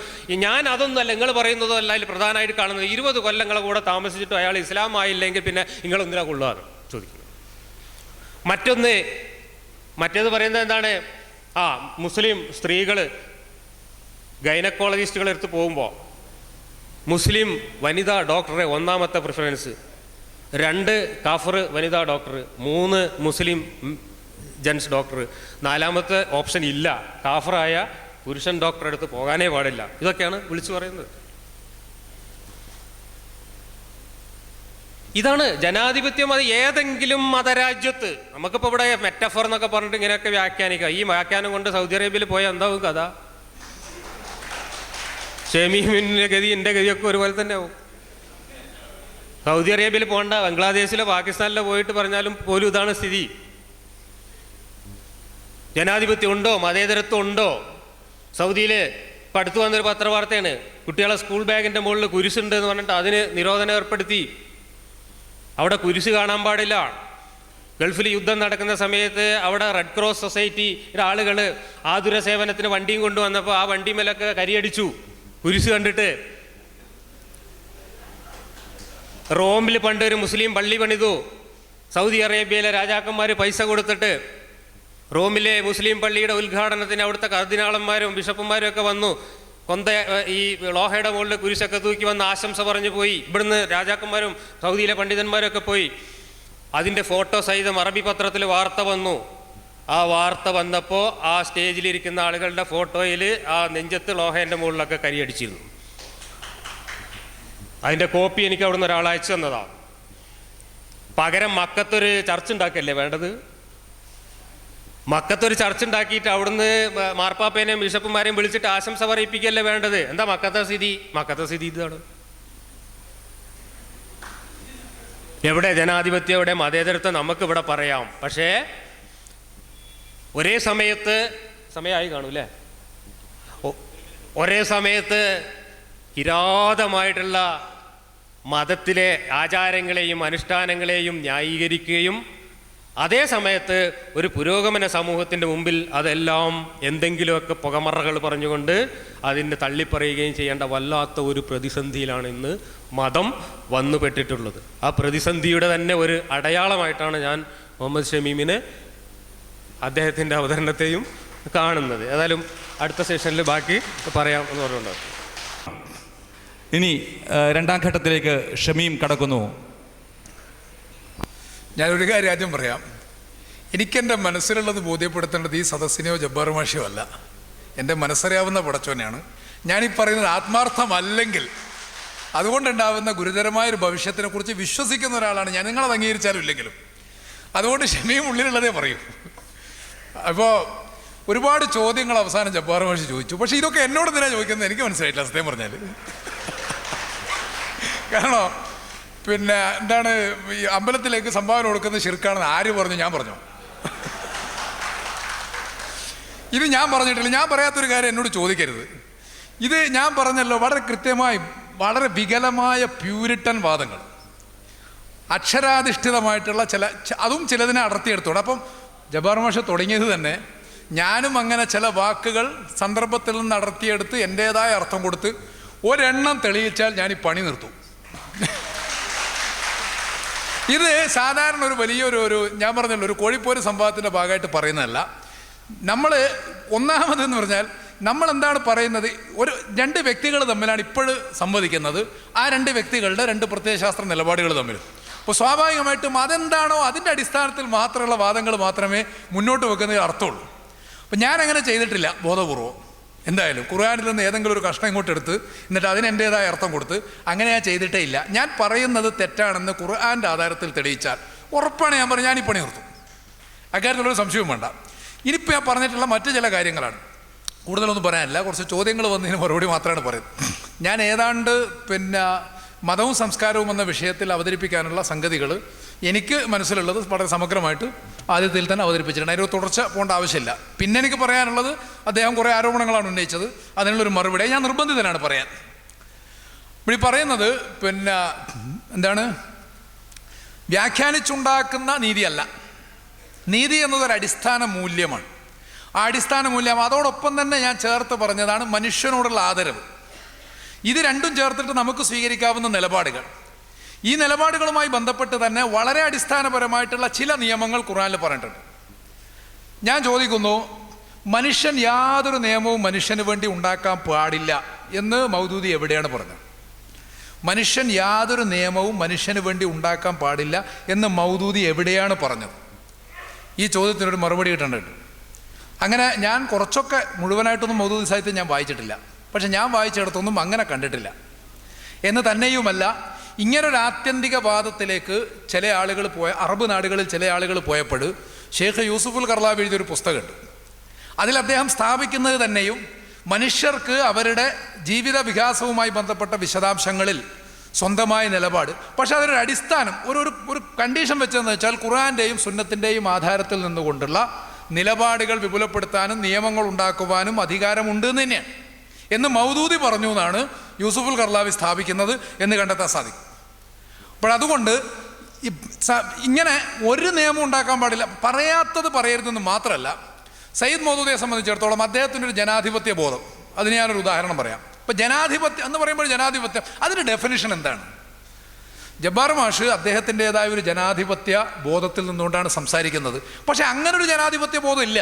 ഞാൻ അതൊന്നുമല്ല, നിങ്ങൾ പറയുന്നതോ അല്ല അതിൽ പ്രധാനമായിട്ട് കാണുന്നത്. 20 കൊല്ലങ്ങളെ കൂടെ താമസിച്ചിട്ടും അയാൾ ഇസ്ലാം ആയില്ലെങ്കിൽ പിന്നെ നിങ്ങളൊന്നിനാ കൊള്ളുകയാണ് ചോദിക്കുന്നത്. മറ്റേത് പറയുന്നത് എന്താണ്? മുസ്ലിം സ്ത്രീകൾ ഗൈനക്കോളജിസ്റ്റുകളെ അടുത്ത് പോകുമ്പോൾ മുസ്ലിം വനിതാ ഡോക്ടറെ ഒന്നാമത്തെ പ്രിഫറൻസ്, 2 കാഫർ വനിതാ ഡോക്ടർ, 3 മുസ്ലിം ജെൻസ് ഡോക്ടർ, 4ാമത്തെ ഓപ്ഷൻ ഇല്ല, കാഫറായ പുരുഷൻ ഡോക്ടറെ അടുത്ത് പോകാനേ പാടില്ല. ഇതൊക്കെയാണ് വിളിച്ചു പറയുന്നത്. ഇതാണ് ജനാധിപത്യം. അത് ഏതെങ്കിലും മതരാജ്യത്ത് നമുക്കിപ്പോൾ ഇവിടെ മെറ്റഫർ എന്നൊക്കെ പറഞ്ഞിട്ട് ഇങ്ങനെയൊക്കെ വ്യാഖ്യാനിക്കാം. ഈ വ്യാഖ്യാനം കൊണ്ട് സൗദി അറേബ്യയിൽ പോയാൽ എന്താവും കഥ? ഷമീമിൻ്റെ ഗതി എൻ്റെ ഗതിയൊക്കെ ഒരുപോലെ തന്നെ ആവും. സൗദി അറേബ്യയിൽ പോകണ്ട, ബംഗ്ലാദേശിലോ പാകിസ്ഥാനിലോ പോയിട്ട് പറഞ്ഞാലും പോലും ഇതാണ് സ്ഥിതി. ജനാധിപത്യം ഉണ്ടോ? മതേതരത്വം ഉണ്ടോ? സൗദിയിൽ ഇപ്പം അടുത്ത് വന്നൊരു പത്രവാർത്തയാണ്, കുട്ടികളെ സ്കൂൾ ബാഗിൻ്റെ മുകളിൽ കുരിശുണ്ട് എന്ന് പറഞ്ഞിട്ട് അതിന് നിരോധനം ഏർപ്പെടുത്തി. അവിടെ കുരിശ് കാണാൻ പാടില്ല. ഗൾഫിൽ യുദ്ധം നടക്കുന്ന സമയത്ത് അവിടെ റെഡ് ക്രോസ് സൊസൈറ്റിയുടെ ആളുകൾ ആതുര സേവനത്തിന് വണ്ടിയും കൊണ്ടുവന്നപ്പോൾ ആ വണ്ടിമേലൊക്കെ കരിയടിച്ചു കുരിശ് കണ്ടിട്ട്. റോമിൽ പണ്ട് ഒരു മുസ്ലിം പള്ളി പണിതു. സൗദി അറേബ്യയിലെ രാജാക്കന്മാർ പൈസ കൊടുത്തിട്ട് റോമിലെ മുസ്ലിം പള്ളിയുടെ ഉദ്ഘാടനത്തിന് അവിടുത്തെ കർദിനാളന്മാരും ബിഷപ്പുമാരും ഒക്കെ വന്നു. ഈ ലോഹയുടെ മുകളിൽ കുരിശൊക്കെ തൂക്കി വന്ന് ആശംസ പറഞ്ഞു പോയി. ഇവിടുന്ന് രാജാക്കന്മാരും സൗദിയിലെ പണ്ഡിതന്മാരും ഒക്കെ പോയി. അതിൻ്റെ ഫോട്ടോ സഹിതം അറബി പത്രത്തിൽ വാർത്ത വന്നു. ആ വാർത്ത വന്നപ്പോൾ ആ സ്റ്റേജിലിരിക്കുന്ന ആളുകളുടെ ഫോട്ടോയിൽ ആ നെഞ്ചത്ത് ലോഹേൻ്റെ മുകളിലൊക്കെ കരിയടിച്ചിരുന്നു. അതിൻ്റെ കോപ്പി എനിക്ക് അവിടുന്ന് ഒരാൾ അയച്ചു തന്നതാണ്. പകരം മക്കത്തൊരു ചർച്ച ഉണ്ടാക്കല്ലേ വേണ്ടത്? മക്കത്തൊരു ചർച്ച ഉണ്ടാക്കിയിട്ട് അവിടുന്ന് മാർപ്പാപ്പേനെയും ബിഷപ്പുമാരെയും വിളിച്ചിട്ട് ആശംസ പറയിപ്പിക്കല്ലേ വേണ്ടത്? എന്താ മക്കത്തെ സ്ഥിതി ഇതാണ്. എവിടെ ജനാധിപത്യം, എവിടെ മതേതരത്വം? നമുക്കിവിടെ പറയാം. പക്ഷേ ഒരേ സമയത്ത് സമയമായി കാണൂല്ലേ, ഒരേ സമയത്ത് കിരാതമായിട്ടുള്ള മതത്തിലെ ആചാരങ്ങളെയും അനുഷ്ഠാനങ്ങളെയും ന്യായീകരിക്കുകയും അതേ സമയത്ത് ഒരു പുരോഗമന സമൂഹത്തിൻ്റെ മുമ്പിൽ അതെല്ലാം എന്തെങ്കിലുമൊക്കെ പുകമറകൾ പറഞ്ഞുകൊണ്ട് അതിനെ തള്ളിപ്പറയുകയും ചെയ്യേണ്ട വല്ലാത്ത ഒരു പ്രതിസന്ധിയിലാണ് ഇന്ന് മതം വന്നുപെട്ടിട്ടുള്ളത്. ആ പ്രതിസന്ധിയുടെ തന്നെ ഒരു അടയാളമായിട്ടാണ് ഞാൻ മുഹമ്മദ് ഷമീമിനെ അദ്ദേഹത്തിൻ്റെ അവതരണത്തെയും കാണുന്നത്. ഏതായാലും അടുത്ത സെഷനിൽ ബാക്കി പറയാം എന്ന് പറഞ്ഞുകൊണ്ടാണ്. ഇനി 2ാം ഘട്ടത്തിലേക്ക് ഷമീം കടക്കുന്നു. ഞാനൊരു കാര്യം ആദ്യം പറയാം. എനിക്കെൻ്റെ മനസ്സിലുള്ളത് ബോധ്യപ്പെടുത്തേണ്ടത് ഈ സദസ്സിനെയോ ജബ്ബാർ മാഷിയോ അല്ല, എൻ്റെ മനസ്സറിയാവുന്ന പടച്ചോനെയാണ്. ഞാനീ പറയുന്നത് ആത്മാർത്ഥമല്ലെങ്കിൽ അതുകൊണ്ടുണ്ടാവുന്ന ഗുരുതരമായൊരു ഭവിഷ്യത്തിനെക്കുറിച്ച് വിശ്വസിക്കുന്ന ഒരാളാണ് ഞാൻ, നിങ്ങളത് അംഗീകരിച്ചാലും ഇല്ലെങ്കിലും. അതുകൊണ്ട് ക്ഷമയും ഉള്ളിലുള്ളതേ പറയൂ. അപ്പോൾ ഒരുപാട് ചോദ്യങ്ങൾ അവസാനം ജബ്ബാർ മാഷി ചോദിച്ചു. പക്ഷേ ഇതൊക്കെ എന്നോട് എന്തിനാണ് ചോദിക്കുന്നത് എനിക്ക് മനസ്സിലായിട്ടില്ല സത്യം പറഞ്ഞാൽ. കാരണം പിന്നെ എന്താണ് ഈ അമ്പലത്തിലേക്ക് സംഭാവന കൊടുക്കുന്ന ശിർക്കാണെന്ന് ആര് പറഞ്ഞു? ഞാൻ പറഞ്ഞു? ഇത് ഞാൻ പറഞ്ഞിട്ടില്ല. ഞാൻ പറയാത്തൊരു കാര്യം എന്നോട് ചോദിക്കരുത്. ഇത് ഞാൻ പറഞ്ഞല്ലോ, വളരെ കൃത്യമായി വളരെ വികലമായ പ്യൂരിറ്റൻ വാദങ്ങൾ, അക്ഷരാധിഷ്ഠിതമായിട്ടുള്ള അതും ചിലതിനെ അടർത്തിയെടുത്തോണം. അപ്പം ജബ്ബാർ മാഷ് തുടങ്ങിയത് തന്നെ ഞാനും അങ്ങനെ ചില വാക്കുകൾ സന്ദർഭത്തിൽ നിന്ന് അടർത്തിയെടുത്ത് എൻ്റേതായ അർത്ഥം കൊടുത്ത് ഒരെണ്ണം തെളിയിച്ചാൽ ഞാൻ ഈ പണി നിർത്തും. ഇത് സാധാരണ ഒരു വലിയൊരു ഞാൻ പറഞ്ഞല്ലോ ഒരു കോഴിപ്പോര് സംഭവത്തിൻ്റെ ഭാഗമായിട്ട് പറയുന്നതല്ല. നമ്മൾ ഒന്നാമതെന്ന് പറഞ്ഞാൽ നമ്മൾ എന്താണ് പറയുന്നത്, രണ്ട് വ്യക്തികൾ തമ്മിലാണ് ഇപ്പോഴും സംവദിക്കുന്നത്. ആ രണ്ട് വ്യക്തികളുടെ രണ്ട് പ്രത്യയശാസ്ത്ര നിലപാടുകൾ തമ്മിൽ. അപ്പോൾ സ്വാഭാവികമായിട്ടും അതെന്താണോ അതിൻ്റെ അടിസ്ഥാനത്തിൽ മാത്രമുള്ള വാദങ്ങൾ മാത്രമേ മുന്നോട്ട് വെക്കുന്നതിൽ അർത്ഥമുള്ളൂ. അപ്പം ഞാനങ്ങനെ ചെയ്തിട്ടില്ല ബോധപൂർവ്വം. എന്തായാലും ഖുർആനിൽ നിന്ന് ഏതെങ്കിലും ഒരു കഷ്ണം ഇങ്ങോട്ട് എടുത്ത് എന്നിട്ട് അതിന് എൻ്റേതായ അർത്ഥം കൊടുത്ത് അങ്ങനെ ഞാൻ ചെയ്തിട്ടേ ഇല്ല. ഞാൻ പറയുന്നത് തെറ്റാണെന്ന് ഖുർആൻ്റെ ആധാരത്തിൽ തെളിയിച്ചാൽ ഉറപ്പാണ് ഞാൻ പറഞ്ഞു ഞാൻ ഈ പണി നിർത്തും. അക്കാര്യത്തിലൊരു സംശയവും വേണ്ട. ഇനിയിപ്പോൾ ഞാൻ പറഞ്ഞിട്ടുള്ള മറ്റു ചില കാര്യങ്ങളാണ്, കൂടുതലൊന്നും പറയാനില്ല. കുറച്ച് ചോദ്യങ്ങൾ വന്നതിന് മറുപടി മാത്രമാണ് പറയുന്നത്. ഞാൻ ഏതാണ്ട് പിന്നെ മതവും സംസ്കാരവും എന്ന വിഷയത്തിൽ അവതരിപ്പിക്കാനുള്ള സംഗതികൾ എനിക്ക് മനസ്സിലുള്ളത് വളരെ സമഗ്രമായിട്ട് ആദ്യത്തിൽ തന്നെ അവതരിപ്പിച്ചിട്ടുണ്ട്. അതിന് തുടർച്ച പോകേണ്ട ആവശ്യമില്ല. പിന്നെ എനിക്ക് പറയാനുള്ളത്, അദ്ദേഹം കുറേ ആരോപണങ്ങളാണ് ഉന്നയിച്ചത്, അതിനുള്ളൊരു മറുപടി ഞാൻ നിർബന്ധിതനാണ് പറയാൻ. ഇവിടെ പറയുന്നത് പിന്നെ എന്താണ്, വ്യാഖ്യാനിച്ചുണ്ടാക്കുന്ന നീതിയല്ല. നീതി എന്നതൊരു അടിസ്ഥാന മൂല്യമാണ്. ആ അടിസ്ഥാന മൂല്യം അതോടൊപ്പം തന്നെ ഞാൻ ചേർത്ത് പറഞ്ഞതാണ് മനുഷ്യനോടുള്ള ആദരവ്. ഇത് രണ്ടും ചേർത്തിട്ട് നമുക്ക് സ്വീകരിക്കാവുന്ന നിലപാടുകൾ. ഈ നിലപാടുകളുമായി ബന്ധപ്പെട്ട് തന്നെ വളരെ അടിസ്ഥാനപരമായിട്ടുള്ള ചില നിയമങ്ങൾ ഖുർആനിൽ പറഞ്ഞിട്ടുണ്ട്. ഞാൻ ചോദിക്കുന്നു, മനുഷ്യൻ യാതൊരു നിയമവും മനുഷ്യന് വേണ്ടി ഉണ്ടാക്കാൻ പാടില്ല എന്ന് മൗദൂദി എവിടെയാണ് പറഞ്ഞത്? മനുഷ്യൻ യാതൊരു നിയമവും മനുഷ്യന് വേണ്ടി ഉണ്ടാക്കാൻ പാടില്ല എന്ന് മൗദൂദി എവിടെയാണ് പറഞ്ഞത്? ഈ ചോദ്യത്തിനൊരു മറുപടി കിട്ടേണ്ടതുണ്ട്. അങ്ങനെ ഞാൻ കുറച്ചൊക്കെ, മുഴുവനായിട്ടൊന്നും മൗദൂദി സാഹിത്യം ഞാൻ വായിച്ചിട്ടില്ല, പക്ഷെ ഞാൻ വായിച്ചിടത്തൊന്നും അങ്ങനെ കണ്ടിട്ടില്ല. എന്ന് തന്നെയുമല്ല, ഇങ്ങനൊരു ആത്യന്തിക വാദത്തിലേക്ക് ചില ആളുകൾ അറബ് നാടുകളിൽ ചില ആളുകൾ പോയപ്പോൾ ഷെയ്ഖ് യൂസുഫുൽ ഖർലാബി എഴുതിയൊരു പുസ്തകമുണ്ട്. അതിൽ അദ്ദേഹം സ്ഥാപിക്കുന്നത് തന്നെയും മനുഷ്യർക്ക് അവരുടെ ജീവിത വികാസവുമായി ബന്ധപ്പെട്ട വിശദാംശങ്ങളിൽ സ്വന്തമായ നിലപാട്, പക്ഷെ അതൊരു അടിസ്ഥാനം ഒരു കണ്ടീഷൻ വെച്ചതെന്ന് വെച്ചാൽ ഖുർആൻ്റെയും സുന്നത്തിൻ്റെയും ആധാരത്തിൽ നിന്നുകൊണ്ടുള്ള നിലപാടുകൾ വിപുലപ്പെടുത്താനും നിയമങ്ങൾ ഉണ്ടാക്കുവാനും അധികാരമുണ്ട് എന്ന് തന്നെയാണ് എന്ന് മൗദൂദി പറഞ്ഞു എന്നാണ് യൂസുഫുൽ ഖർലാവി സ്ഥാപിക്കുന്നത് എന്ന് കണ്ടെത്താൻ സാധിക്കും. അപ്പോൾ അതുകൊണ്ട് ഇങ്ങനെ ഒരു നിയമം ഉണ്ടാക്കാൻ പാടില്ല, പറയാത്തത് പറയരുതെന്ന് മാത്രമല്ല, സയ്യിദ് മൗദൂദിയെ സംബന്ധിച്ചിടത്തോളം അദ്ദേഹത്തിനൊരു ജനാധിപത്യ ബോധം, അതിന് ഞാനൊരു ഉദാഹരണം പറയാം. ഇപ്പം ജനാധിപത്യം എന്ന് പറയുമ്പോൾ ജനാധിപത്യം അതിൻ്റെ ഡെഫിനിഷൻ എന്താണ്? ജബ്ബാർ മാഷ് അദ്ദേഹത്തിൻ്റെതായ ഒരു ജനാധിപത്യ ബോധത്തിൽ നിന്നുകൊണ്ടാണ് സംസാരിക്കുന്നത്. പക്ഷെ അങ്ങനൊരു ജനാധിപത്യ ബോധം ഇല്ല.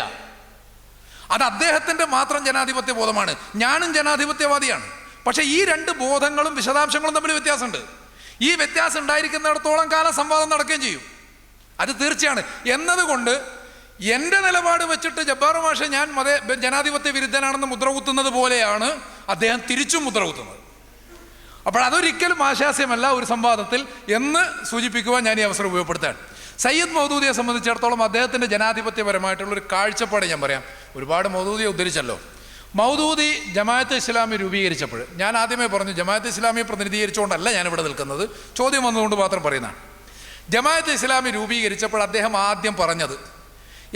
അത് അദ്ദേഹത്തിൻ്റെ മാത്രം ജനാധിപത്യ ബോധമാണ്. ഞാനും ജനാധിപത്യവാദിയാണ്. പക്ഷെ ഈ രണ്ട് ബോധങ്ങളും വിശദാംശങ്ങളും തമ്മിൽ വ്യത്യാസമുണ്ട്. ഈ വ്യത്യാസം ഉണ്ടായിരിക്കുന്നിടത്തോളം കാലം സംവാദം നടക്കുകയും ചെയ്യും, അത് തീർച്ചയാണ്. എന്നതുകൊണ്ട് എൻ്റെ നിലപാട് വെച്ചിട്ട് ജബ്ബാർ മാഷ് ഞാൻ ജനാധിപത്യ വിരുദ്ധനാണെന്ന് മുദ്രകുത്തുന്നത് പോലെയാണ് അദ്ദേഹം തിരിച്ചും മുദ്രകുത്തുന്നത്. അപ്പോൾ അതൊരിക്കലും ആശാസ്യമല്ല ഒരു സംവാദത്തിൽ എന്ന് സൂചിപ്പിക്കുവാൻ ഞാൻ ഈ അവസരം ഉപയോഗപ്പെടുത്താണ്. സയ്യിദ് മൗദൂദിയെ സംബന്ധിച്ചിടത്തോളം അദ്ദേഹത്തിൻ്റെ ജനാധിപത്യപരമായിട്ടുള്ളൊരു കാഴ്ചപ്പാട് ഞാൻ പറയാം. ഒരുപാട് മൗദൂദിയെ ഉദ്ധരിച്ചല്ലോ. മൗദൂദി ജമാഅത്തെ ഇസ്ലാമി രൂപീകരിച്ചപ്പോൾ ഞാൻ ആദ്യമേ പറഞ്ഞു, ജമാഅത്തെ ഇസ്ലാമിയെ പ്രതിനിധീകരിച്ചുകൊണ്ടല്ല ഞാനിവിടെ നിൽക്കുന്നത്, ചോദ്യം വന്നതുകൊണ്ട് മാത്രം പറയുന്നതാണ്. ജമാഅത്തെ ഇസ്ലാമി രൂപീകരിച്ചപ്പോൾ അദ്ദേഹം ആദ്യം പറഞ്ഞത്,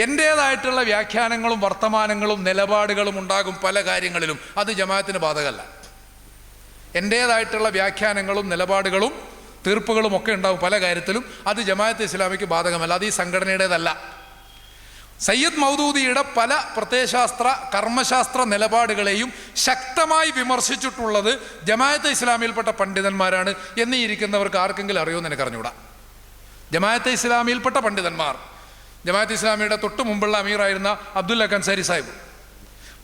എൻ്റേതായിട്ടുള്ള വ്യാഖ്യാനങ്ങളും വർത്തമാനങ്ങളും നിലപാടുകളും ഉണ്ടാകും പല കാര്യങ്ങളിലും, അത് ജമാഅത്തിന് ബാധകമല്ല. എൻ്റേതായിട്ടുള്ള വ്യാഖ്യാനങ്ങളും നിലപാടുകളും തീർപ്പുകളും ഒക്കെ ഉണ്ടാവും പല കാര്യത്തിലും, അത് ജമാഅത്തെ ഇസ്ലാമിക്ക് ബാധകമല്ല, അത് ഈ സംഘടനയുടേതല്ല. സയ്യിദ് മൗദൂദിയുടെ പല പ്രത്യയശാസ്ത്ര കർമ്മശാസ്ത്ര നിലപാടുകളെയും ശക്തമായി വിമർശിച്ചിട്ടുള്ളത് ജമാഅത്തെ ഇസ്ലാമിയിൽപ്പെട്ട പണ്ഡിതന്മാരാണ് എന്ന് ഇരിക്കുന്നവർക്ക് ആർക്കെങ്കിലും അറിയുമെന്ന് എനിക്ക് അറിഞ്ഞുകൂടാ. ജമാഅത്തെ ഇസ്ലാമിയിൽപ്പെട്ട പണ്ഡിതന്മാർ, ജമാഅത്തെ ഇസ്ലാമിയുടെ തൊട്ട് മുമ്പുള്ള അമീറായിരുന്ന അബ്ദുൽ ഹക്ക് അൻസാരി സാഹിബ്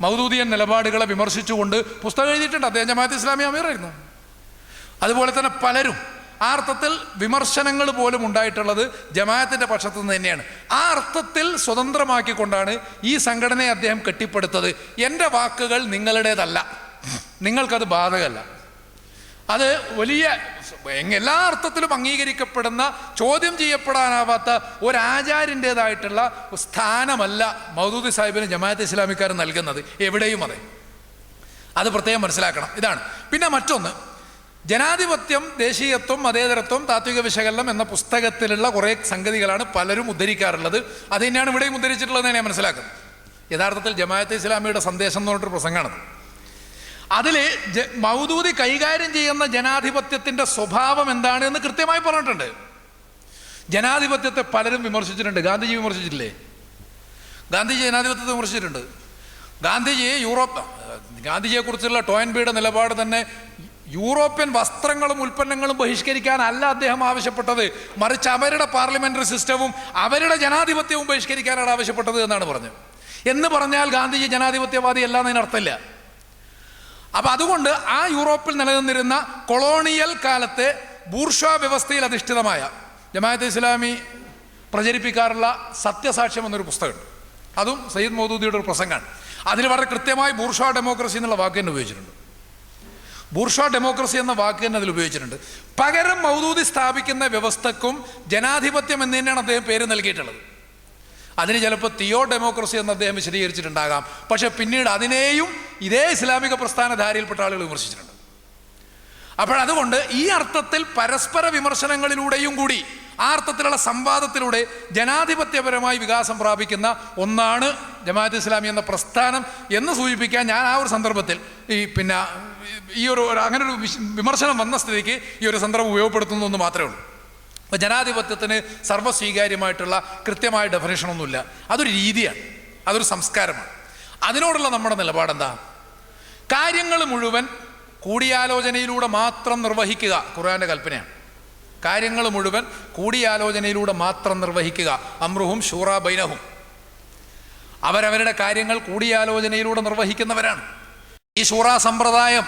മൗദൂദിയൻ നിലപാടുകളെ വിമർശിച്ചുകൊണ്ട് പുസ്തകം എഴുതിയിട്ടുണ്ട്. അദ്ദേഹം ജമാഅത്തെ ഇസ്ലാമി അമീറായിരുന്നു. അതുപോലെ തന്നെ പലരും ആ അർത്ഥത്തിൽ വിമർശനങ്ങൾ പോലും ഉണ്ടായിട്ടുള്ളത് ജമാഅത്തിൻ്റെ പക്ഷത്തു നിന്ന് തന്നെയാണ്. ആ അർത്ഥത്തിൽ സ്വതന്ത്രമാക്കിക്കൊണ്ടാണ് ഈ സംഘടനയെ അദ്ദേഹം കെട്ടിപ്പടുത്തത്. എൻ്റെ വാക്കുകൾ നിങ്ങളുടേതല്ല, നിങ്ങൾക്കത് ബാധകമല്ല. അത് വലിയ എല്ലാ അർത്ഥത്തിലും അംഗീകരിക്കപ്പെടുന്ന, ചോദ്യം ചെയ്യപ്പെടാനാവാത്ത ഒരാചാര്യൻ്റേതായിട്ടുള്ള സ്ഥാനമല്ല മൗദൂദി സാഹിബിന് ജമാഅത്തെ ഇസ്ലാമിക്കാർ നൽകുന്നത് എവിടെയും. അത് പ്രത്യേകം മനസ്സിലാക്കണം. ഇതാണ്. പിന്നെ മറ്റൊന്ന്, ജനാധിപത്യം, ദേശീയത്വം, മതേതരത്വം, താത്വിക വിശകലനം എന്ന പുസ്തകത്തിലുള്ള കുറേ സംഗതികളാണ് പലരും ഉദ്ധരിക്കാറുള്ളത്. അത് തന്നെയാണ് ഇവിടെയും ഉദ്ധരിച്ചിട്ടുള്ളതെന്ന് ഞാൻ മനസ്സിലാക്കുന്നത്. യഥാർത്ഥത്തിൽ ജമാഅത്തെ ഇസ്ലാമിയുടെ സന്ദേശം എന്ന് പറഞ്ഞിട്ടൊരു പ്രസംഗമാണത്. അതിൽ മൗദൂദി കൈകാര്യം ചെയ്യുന്ന ജനാധിപത്യത്തിൻ്റെ സ്വഭാവം എന്താണ് എന്ന് കൃത്യമായി പറഞ്ഞിട്ടുണ്ട്. ജനാധിപത്യത്തെ പലരും വിമർശിച്ചിട്ടുണ്ട്. ഗാന്ധിജി വിമർശിച്ചിട്ടില്ലേ? ഗാന്ധിജി ജനാധിപത്യത്തെ വിമർശിച്ചിട്ടുണ്ട്. ഗാന്ധിജിയെക്കുറിച്ചുള്ള ടോയൻബിയുടെ നിലപാട് തന്നെ യൂറോപ്യൻ വസ്ത്രങ്ങളും ഉൽപ്പന്നങ്ങളും ബഹിഷ്കരിക്കാനല്ല അദ്ദേഹം ആവശ്യപ്പെട്ടത്, മറിച്ച് അവരുടെ പാർലമെന്ററി സിസ്റ്റവും അവരുടെ ജനാധിപത്യവും ബഹിഷ്കരിക്കാനാണ് ആവശ്യപ്പെട്ടത് എന്നാണ് പറഞ്ഞത്. എന്ന് പറഞ്ഞാൽ ഗാന്ധിജി ജനാധിപത്യവാദി അല്ലാന്നതിന് അർത്ഥമില്ല. അപ്പം അതുകൊണ്ട് ആ യൂറോപ്പിൽ നിലനിന്നിരുന്ന കൊളോണിയൽ കാലത്തെ ബൂർഷ്വാ വ്യവസ്ഥയിൽ അധിഷ്ഠിതമായ ജമാഅത്തെ ഇസ്ലാമി പ്രചരിപ്പിക്കാറുള്ള സത്യസാക്ഷ്യം എന്നൊരു പുസ്തകമുണ്ട്. അതും സയ്യിദ് മൗദൂദിയുടെ ഒരു പ്രസംഗമാണ്. അതിൽ വളരെ കൃത്യമായി ബൂർഷ്വാ ഡെമോക്രസി എന്നുള്ള വാക്ക് തന്നെ ഉപയോഗിച്ചിട്ടുണ്ട്. ബൂർഷ്വാ ഡെമോക്രസി എന്ന വാക്ക് തന്നെ അതിൽ ഉപയോഗിച്ചിട്ടുണ്ട്. പകരം മൗദൂദി സ്ഥാപിക്കുന്ന വ്യവസ്ഥക്കും ജനാധിപത്യം എന്ന് തന്നെയാണ് അദ്ദേഹം പേര് നൽകിയിട്ടുള്ളത്. അതിന് ചിലപ്പോൾ തിയോ ഡെമോക്രസി എന്ന് അദ്ദേഹം വിശദീകരിച്ചിട്ടുണ്ടാകാം. പക്ഷെ പിന്നീട് അതിനെയും ഇതേ ഇസ്ലാമിക പ്രസ്ഥാനധാരയിൽപ്പെട്ട ആളുകൾ വിമർശിച്ചിട്ടുണ്ട്. അപ്പോഴതുകൊണ്ട് ഈ അർത്ഥത്തിൽ പരസ്പര വിമർശനങ്ങളിലൂടെയും കൂടി ആ അർത്ഥത്തിലുള്ള സംവാദത്തിലൂടെ ജനാധിപത്യപരമായി വികാസം പ്രാപിക്കുന്ന ഒന്നാണ് ജമാഅത്തെ ഇസ്ലാമി എന്ന പ്രസ്ഥാനം എന്ന് സൂചിപ്പിക്കാൻ ഞാൻ ആ ഒരു സന്ദർഭത്തിൽ ഈ ഒരു അങ്ങനെ ഒരു വിമർശനം വന്ന സ്ഥിതിക്ക് ഈ ഒരു സന്ദർഭം ഉപയോഗപ്പെടുത്തുന്നു എന്ന് മാത്രമേ ഉള്ളൂ. അപ്പോൾ ജനാധിപത്യത്തിന് സർവ്വസ്വീകാര്യമായിട്ടുള്ള കൃത്യമായ ഡെഫിനേഷനൊന്നുമില്ല. അതൊരു രീതിയാണ്, അതൊരു സംസ്കാരമാണ്. അതിനോടുള്ള നമ്മുടെ നിലപാടെന്താ? കാര്യങ്ങൾ മുഴുവൻ കൂടിയാലോചനയിലൂടെ മാത്രം നിർവഹിക്കുക ഖുർആന്റെ കൽപ്പനയാണ്. കാര്യങ്ങൾ മുഴുവൻ കൂടിയാലോചനയിലൂടെ മാത്രം നിർവഹിക്കുക. അംറുഹും ശൂറാ ബൈനഹും. അവരവരുടെ കാര്യങ്ങൾ കൂടിയാലോചനയിലൂടെ നിർവഹിക്കുന്നവരാണ്. ഈ ശൂറാ സമ്പ്രദായം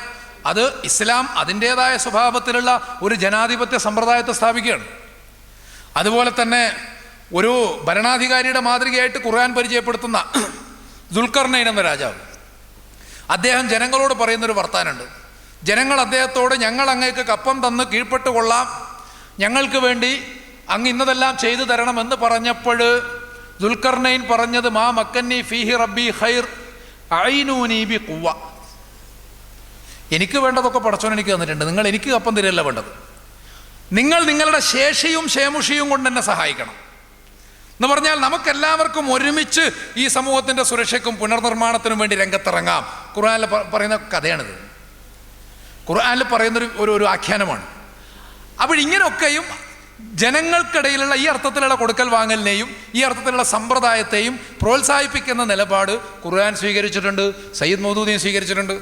അത് ഇസ്ലാം അതിൻ്റേതായ സ്വഭാവത്തിലുള്ള ഒരു ജനാധിപത്യ സമ്പ്രദായത്തെ സ്ഥാപിക്കുകയാണ്. അതുപോലെ തന്നെ ഒരു ഭരണാധികാരിയുടെ മാതൃകയായിട്ട് ഖുർആൻ പരിചയപ്പെടുത്തുന്ന ദുൽഖർനൈൻ എന്ന രാജാവ്, അദ്ദേഹം ജനങ്ങളോട് പറയുന്നൊരു വർത്താനുണ്ട്. ജനങ്ങൾ അദ്ദേഹത്തോട് ഞങ്ങൾ അങ്ങേക്ക് കപ്പം തന്ന് കീഴ്പ്പെട്ട് കൊള്ളാം, ഞങ്ങൾക്ക് വേണ്ടി അങ്ങ് ഇന്നതെല്ലാം ചെയ്തു തരണമെന്ന് പറഞ്ഞപ്പോൾ ദുൽഖർനൈൻ പറഞ്ഞത് മാ മക്കന്നി ഫീഹി റബ്ബി ഖൈർ ഐനൂനി ബി ഖുവ്വ. എനിക്ക് വേണ്ടതൊക്കെ പടച്ചോൻ എനിക്ക് തന്നിട്ടുണ്ട്, നിങ്ങൾ എനിക്ക് കപ്പം തരികയല്ല വേണ്ടത്, നിങ്ങൾ നിങ്ങളുടെ ശേഷിയും ക്ഷേമുഷിയും കൊണ്ട് എന്നെ സഹായിക്കണം എന്ന് പറഞ്ഞാൽ നമുക്കെല്ലാവർക്കും ഒരുമിച്ച് ഈ സമൂഹത്തിൻ്റെ സുരക്ഷയ്ക്കും പുനർനിർമ്മാണത്തിനും വേണ്ടി രംഗത്തിറങ്ങാം. ഖുർആനിൽ പറയുന്ന കഥയാണിത്, ഖുർആനിൽ പറയുന്നൊരു ഒരു ആഖ്യാനമാണ്. അപ്പോൾ ഇങ്ങനെയൊക്കെയും ജനങ്ങൾക്കിടയിലുള്ള ഈ അർത്ഥത്തിലുള്ള കൊടുക്കൽ വാങ്ങലിനെയും ഈ അർത്ഥത്തിലുള്ള സമ്പ്രദായത്തെയും പ്രോത്സാഹിപ്പിക്കുന്ന നിലപാട് ഖുർആൻ സ്വീകരിച്ചിട്ടുണ്ട്, സയ്യിദ് മൗദൂദിയും സ്വീകരിച്ചിട്ടുണ്ട്.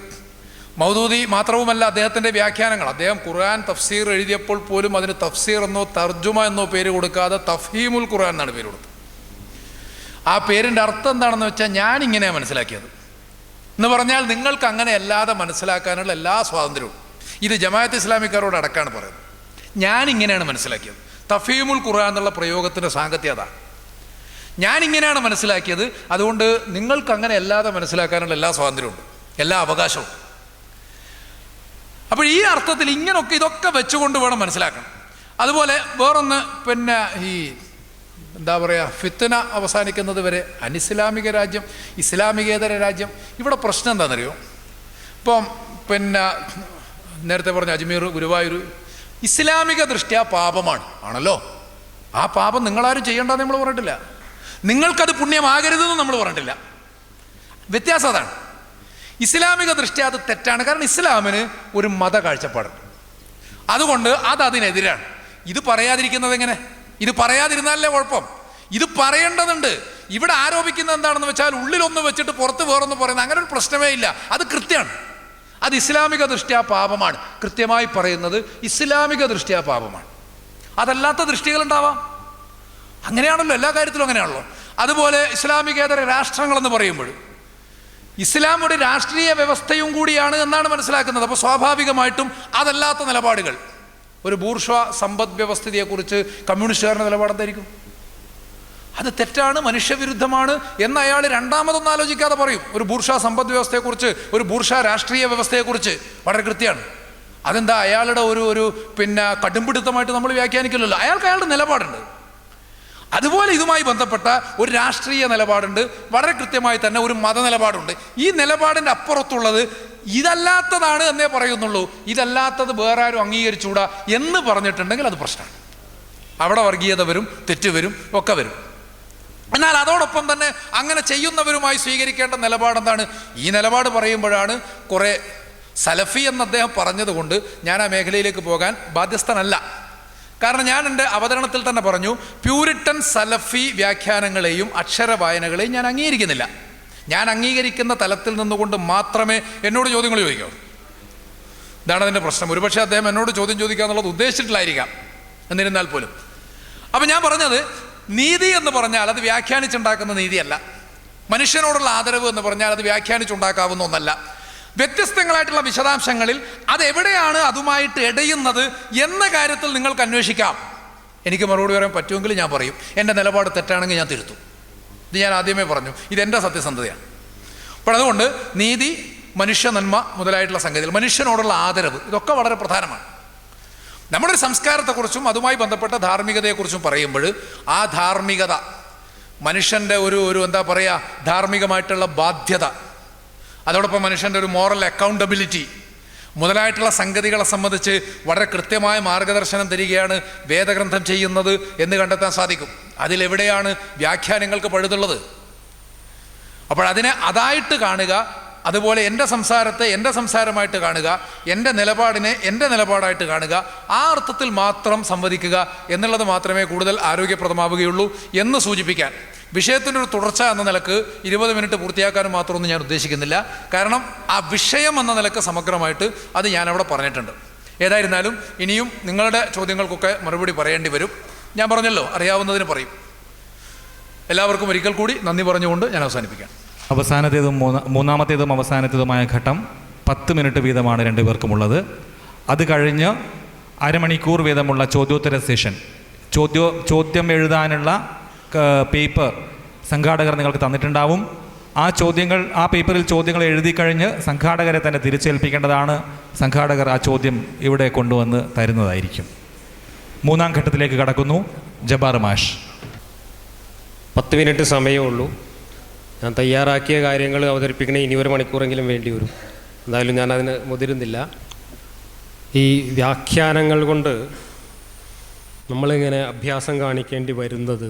മൗദൂദി മാത്രവുമല്ല, അദ്ദേഹത്തിൻ്റെ വ്യാഖ്യാനങ്ങൾ, അദ്ദേഹം ഖുർആൻ തഫ്സീർ എഴുതിയപ്പോൾ പോലും അതിന് തഫ്സീർ എന്നോ തർജുമ എന്നോ പേര് കൊടുക്കാതെ തഫ്ഹീമുൽ ഖുർആൻ എന്നാണ് പേര് കൊടുത്തത്. ആ പേരിൻ്റെ അർത്ഥം എന്താണെന്ന് വെച്ചാൽ ഞാനിങ്ങനെയാണ് മനസ്സിലാക്കിയത് എന്ന് പറഞ്ഞാൽ നിങ്ങൾക്ക് അങ്ങനെ അല്ലാതെ മനസ്സിലാക്കാനുള്ള എല്ലാ സ്വാതന്ത്ര്യവും. ഇത് ജമാഅത്തെ ഇസ്ലാമിക്കാരോട് അടക്കാണ് പറയുന്നത്. ഞാനിങ്ങനെയാണ് മനസ്സിലാക്കിയത്. തഫ്ഹീമുൽ ഖുർആൻ എന്നുള്ള പ്രയോഗത്തിൻ്റെ സാങ്കത്യം അതാണ്. ഞാനിങ്ങനെയാണ് മനസ്സിലാക്കിയത്, അതുകൊണ്ട് നിങ്ങൾക്ക് അങ്ങനെ അല്ലാതെ മനസ്സിലാക്കാനുള്ള എല്ലാ സ്വാതന്ത്ര്യമുണ്ട്, എല്ലാ അവകാശവും. അപ്പോൾ ഈ അർത്ഥത്തിൽ ഇങ്ങനൊക്കെ ഇതൊക്കെ വെച്ചുകൊണ്ട് വേണം മനസ്സിലാക്കണം. അതുപോലെ വേറൊന്ന്, ഈ എന്താ പറയുക, ഫിത്ന അവസാനിക്കുന്നത് വരെ അനിസ്ലാമിക രാജ്യം, ഇസ്ലാമികേതര രാജ്യം, ഇവിടെ പ്രശ്നം എന്താണെന്നറിയോ? ഇപ്പം നേരത്തെ പറഞ്ഞ അജ്മീർ, ഗുരുവായൂർ ഇസ്ലാമിക ദൃഷ്ട്യാ പാപമാണ് ആണല്ലോ. ആ പാപം നിങ്ങളാരും ചെയ്യേണ്ടെന്ന് നമ്മൾ പറഞ്ഞിട്ടില്ല, നിങ്ങൾക്കത് പുണ്യമാകരുതെന്ന് നമ്മൾ പറഞ്ഞിട്ടില്ല. വ്യത്യാസം അതാണ്. ഇസ്ലാമിക ദൃഷ്ട്യാ അത് തെറ്റാണ്, കാരണം ഇസ്ലാമിന് ഒരു മത കാഴ്ചപ്പാടുണ്ട്, അതുകൊണ്ട് അതിനെതിരാണ്. ഇത് പറയാതിരിക്കുന്നത് എങ്ങനെ? ഇത് പറയാതിരുന്നാലേ കുഴപ്പം. ഇത് പറയേണ്ടതുണ്ട്. ഇവിടെ ആരോപിക്കുന്നത് എന്താണെന്ന് വെച്ചാൽ ഉള്ളിലൊന്ന് വെച്ചിട്ട് പുറത്ത് വേറൊന്ന് പറയുന്നത്, അങ്ങനെ ഒരു പ്രശ്നമേ ഇല്ല. അത് കൃത്യമാണ്, അത് ഇസ്ലാമിക ദൃഷ്ട്യാ പാപമാണ്. കൃത്യമായി പറയുന്നത് ഇസ്ലാമിക ദൃഷ്ട്യാ പാപമാണ്. അതല്ലാത്ത ദൃഷ്ടികളുണ്ടാവാം, അങ്ങനെയാണല്ലോ, എല്ലാ കാര്യത്തിലും അങ്ങനെയാണല്ലോ. അതുപോലെ ഇസ്ലാമികേതര രാഷ്ട്രങ്ങളെന്ന് പറയുമ്പോൾ ഇസ്ലാം ഒരു രാഷ്ട്രീയ വ്യവസ്ഥയും കൂടിയാണ് എന്നാണ് മനസ്സിലാക്കുന്നത്. അപ്പോൾ സ്വാഭാവികമായിട്ടും അതല്ലാത്ത നിലപാടുകൾ, ഒരു ബൂർഷ്വാ സമ്പദ് വ്യവസ്ഥിതിയെക്കുറിച്ച് കമ്മ്യൂണിസ്റ്റുകാരുടെ നിലപാടെന്തായിരിക്കും? അത് തെറ്റാണ്, മനുഷ്യവിരുദ്ധമാണ് എന്ന് അയാൾ രണ്ടാമതൊന്നും ആലോചിക്കാതെ പറയും. ഒരു ബൂർഷ്വാ സമ്പദ് വ്യവസ്ഥയെക്കുറിച്ച്, ഒരു ബൂർഷ്വാ രാഷ്ട്രീയ വ്യവസ്ഥയെക്കുറിച്ച് വളരെ കൃത്യമാണ്. അതെന്താ അയാളുടെ ഒരു കടുംപിടുത്തമായിട്ട് നമ്മൾ വ്യാഖ്യാനിക്കില്ലല്ലോ. അയാളുടെ നിലപാടുണ്ട്. അതുപോലെ ഇതുമായി ബന്ധപ്പെട്ട ഒരു രാഷ്ട്രീയ നിലപാടുണ്ട്, വളരെ കൃത്യമായി തന്നെ ഒരു മത നിലപാടുണ്ട്. ഈ നിലപാടിൻ്റെ അപ്പുറത്തുള്ളത് ഇതല്ലാത്തതാണ് എന്നേ പറയുന്നുള്ളൂ. ഇതല്ലാത്തത് വേറെ ആരും അംഗീകരിച്ചുകൂടാ എന്ന് പറഞ്ഞിട്ടുണ്ടെങ്കിൽ അത് പ്രശ്നമാണ്. അവിടെ വർഗീയത വരും, തെറ്റ് വരും, ഒക്കെ വരും. എന്നാൽ അതോടൊപ്പം തന്നെ അങ്ങനെ ചെയ്യുന്നവരുമായി സ്വീകരിക്കേണ്ട നിലപാടെന്താണ്? ഈ നിലപാട് പറയുമ്പോഴാണ് കുറേ സലഫി എന്ന് അദ്ദേഹം പറഞ്ഞതുകൊണ്ട് ഞാൻ ആ മേഖലയിലേക്ക് പോകാൻ ബാധ്യസ്ഥനല്ല. കാരണം ഞാൻ എൻ്റെ അവതരണത്തിൽ തന്നെ പറഞ്ഞു, പ്യൂരിറ്റൻ സലഫി വ്യാഖ്യാനങ്ങളെയും അക്ഷര വായനകളെയും ഞാൻ അംഗീകരിക്കുന്നില്ല. ഞാൻ അംഗീകരിക്കുന്ന തലത്തിൽ നിന്നുകൊണ്ട് മാത്രമേ എന്നോട് ചോദ്യങ്ങൾ ചോദിക്കൂ. ഇതാണ് അതിൻ്റെ പ്രശ്നം. ഒരുപക്ഷെ അദ്ദേഹം എന്നോട് ചോദ്യം ചോദിക്കുക എന്നുള്ളത് ഉദ്ദേശിച്ചിട്ടില്ലായിരിക്കാം, എന്നിരുന്നാൽ പോലും. അപ്പം ഞാൻ പറഞ്ഞത്, നീതി എന്ന് പറഞ്ഞാൽ അത് വ്യാഖ്യാനിച്ചുണ്ടാക്കുന്ന നീതിയല്ല. മനുഷ്യനോടുള്ള ആദരവ് എന്ന് പറഞ്ഞാൽ അത് വ്യാഖ്യാനിച്ചുണ്ടാക്കാവുന്ന ഒന്നല്ല. വ്യത്യസ്തങ്ങളായിട്ടുള്ള വിശദാംശങ്ങളിൽ അതെവിടെയാണ് അതുമായിട്ട് ഇടയുന്നത് എന്ന കാര്യത്തിൽ നിങ്ങൾക്ക് അന്വേഷിക്കാം. എനിക്ക് മറുപടി പറയാൻ പറ്റുമെങ്കിൽ ഞാൻ പറയും. എൻ്റെ നിലപാട് തെറ്റാണെങ്കിൽ ഞാൻ തിരുത്തും. ഇത് ഞാൻ ആദ്യമേ പറഞ്ഞു, ഇതെൻ്റെ സത്യസന്ധതയാണ്. അപ്പോൾ അതുകൊണ്ട് നീതി, മനുഷ്യ നന്മ മുതലായിട്ടുള്ള സംഗതികൾ, മനുഷ്യനോടുള്ള ആദരവ്, ഇതൊക്കെ വളരെ പ്രധാനമാണ്. നമ്മുടെ സംസ്കാരത്തെക്കുറിച്ചും അതുമായി ബന്ധപ്പെട്ട ധാർമ്മികതയെക്കുറിച്ചും പറയുമ്പോൾ ആ ധാർമ്മികത, മനുഷ്യൻ്റെ ഒരു എന്താ പറയുക, ധാർമ്മികമായിട്ടുള്ള ബാധ്യത, അതോടൊപ്പം മനുഷ്യൻ്റെ ഒരു മോറൽ അക്കൗണ്ടബിലിറ്റി മുതലായിട്ടുള്ള സംഗതികളെ സംബന്ധിച്ച് വളരെ കൃത്യമായ മാർഗദർശനം തരികയാണ് വേദഗ്രന്ഥം ചെയ്യുന്നത് എന്ന് കണ്ടെത്താൻ സാധിക്കും. അതിലെവിടെയാണ് വ്യാഖ്യാനങ്ങൾക്ക് പഴുതുള്ളത്? അപ്പോൾ അതിനെ അതായിട്ട് കാണുക, അതുപോലെ എൻ്റെ സംസാരത്തെ എൻ്റെ സംസാരമായിട്ട് കാണുക, എൻ്റെ നിലപാടിനെ എൻ്റെ നിലപാടായിട്ട് കാണുക, ആ അർത്ഥത്തിൽ മാത്രം സംവദിക്കുക എന്നുള്ളത് മാത്രമേ കൂടുതൽ ആരോഗ്യപ്രദമാവുകയുള്ളൂ എന്ന് സൂചിപ്പിക്കാൻ. വിഷയത്തിൻ്റെ ഒരു തുടർച്ച എന്ന നിലക്ക് 20 മിനിറ്റ് പൂർത്തിയാക്കാനും മാത്രമൊന്നും ഞാൻ ഉദ്ദേശിക്കുന്നില്ല. കാരണം ആ വിഷയം എന്ന നിലക്ക് സമഗ്രമായിട്ട് അത് ഞാനവിടെ പറഞ്ഞിട്ടുണ്ട്. ഏതായിരുന്നാലും ഇനിയും നിങ്ങളുടെ ചോദ്യങ്ങൾക്കൊക്കെ മറുപടി പറയേണ്ടി വരും. ഞാൻ പറഞ്ഞല്ലോ, അറിയാവുന്നതിന് പറയും. എല്ലാവർക്കും ഒരിക്കൽ കൂടി നന്ദി പറഞ്ഞുകൊണ്ട് ഞാൻ അവസാനിപ്പിക്കാം. അവസാനത്തേതും മൂന്നാമത്തേതും അവസാനത്തേതുമായ ഘട്ടം 10 മിനിറ്റ് വീതമാണ് രണ്ടുപേർക്കുമുള്ളത്. അത് കഴിഞ്ഞ് അരമണിക്കൂർ വീതമുള്ള ചോദ്യോത്തര സെഷൻ. ചോദ്യം എഴുതാനുള്ള പേപ്പർ സംഘാടകർ നിങ്ങൾക്ക് തന്നിട്ടുണ്ടാവും. ആ പേപ്പറിൽ ചോദ്യങ്ങൾ എഴുതി കഴിഞ്ഞ് സംഘാടകരെ തന്നെ തിരിച്ചേൽപ്പിക്കേണ്ടതാണ്. സംഘാടകർ ആ ചോദ്യം ഇവിടെ കൊണ്ടുവന്ന് തരുന്നതായിരിക്കും. മൂന്നാം ഘട്ടത്തിലേക്ക് കടക്കുന്നു. ജബ്ബാർ മാഷ്. 10 മിനിറ്റ് സമയമുള്ളൂ. ഞാൻ തയ്യാറാക്കിയ കാര്യങ്ങൾ അവതരിപ്പിക്കണേ ഇനി 1 മണിക്കൂറെങ്കിലും വേണ്ടി വരും. എന്തായാലും ഞാൻ അതിന് മുതിരുന്നില്ല. ഈ വ്യാഖ്യാനങ്ങൾ കൊണ്ട് നമ്മളിങ്ങനെ അഭ്യാസം കാണിക്കേണ്ടി വരുന്നത്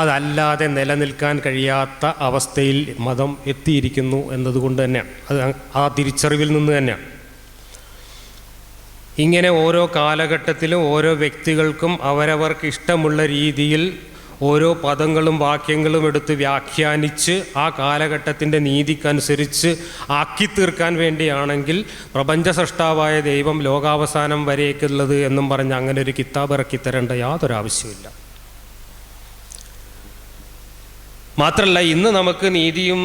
അതല്ലാതെ നിലനിൽക്കാൻ കഴിയാത്ത അവസ്ഥയിൽ മതം എത്തിയിരിക്കുന്നു എന്നതുകൊണ്ട് തന്നെയാണ്. അത് ആ തിരിച്ചറിവിൽ നിന്ന് തന്നെയാണ്. ഇങ്ങനെ ഓരോ കാലഘട്ടത്തിലും ഓരോ വ്യക്തികൾക്കും അവരവർക്ക് ഇഷ്ടമുള്ള രീതിയിൽ ഓരോ പദങ്ങളും വാക്യങ്ങളും എടുത്ത് വ്യാഖ്യാനിച്ച് ആ കാലഘട്ടത്തിൻ്റെ നീതിക്കനുസരിച്ച് ആക്കിത്തീർക്കാൻ വേണ്ടിയാണെങ്കിൽ പ്രപഞ്ച സൃഷ്ടാവായ ദൈവം ലോകാവസാനം വരേക്കുള്ളത് എന്നും പറഞ്ഞ് അങ്ങനെ ഒരു കിതാബ് ഇറക്കിത്തരേണ്ട യാതൊരാവശ്യമില്ല. മാത്രമല്ല, ഇന്ന് നമുക്ക് നീതിയും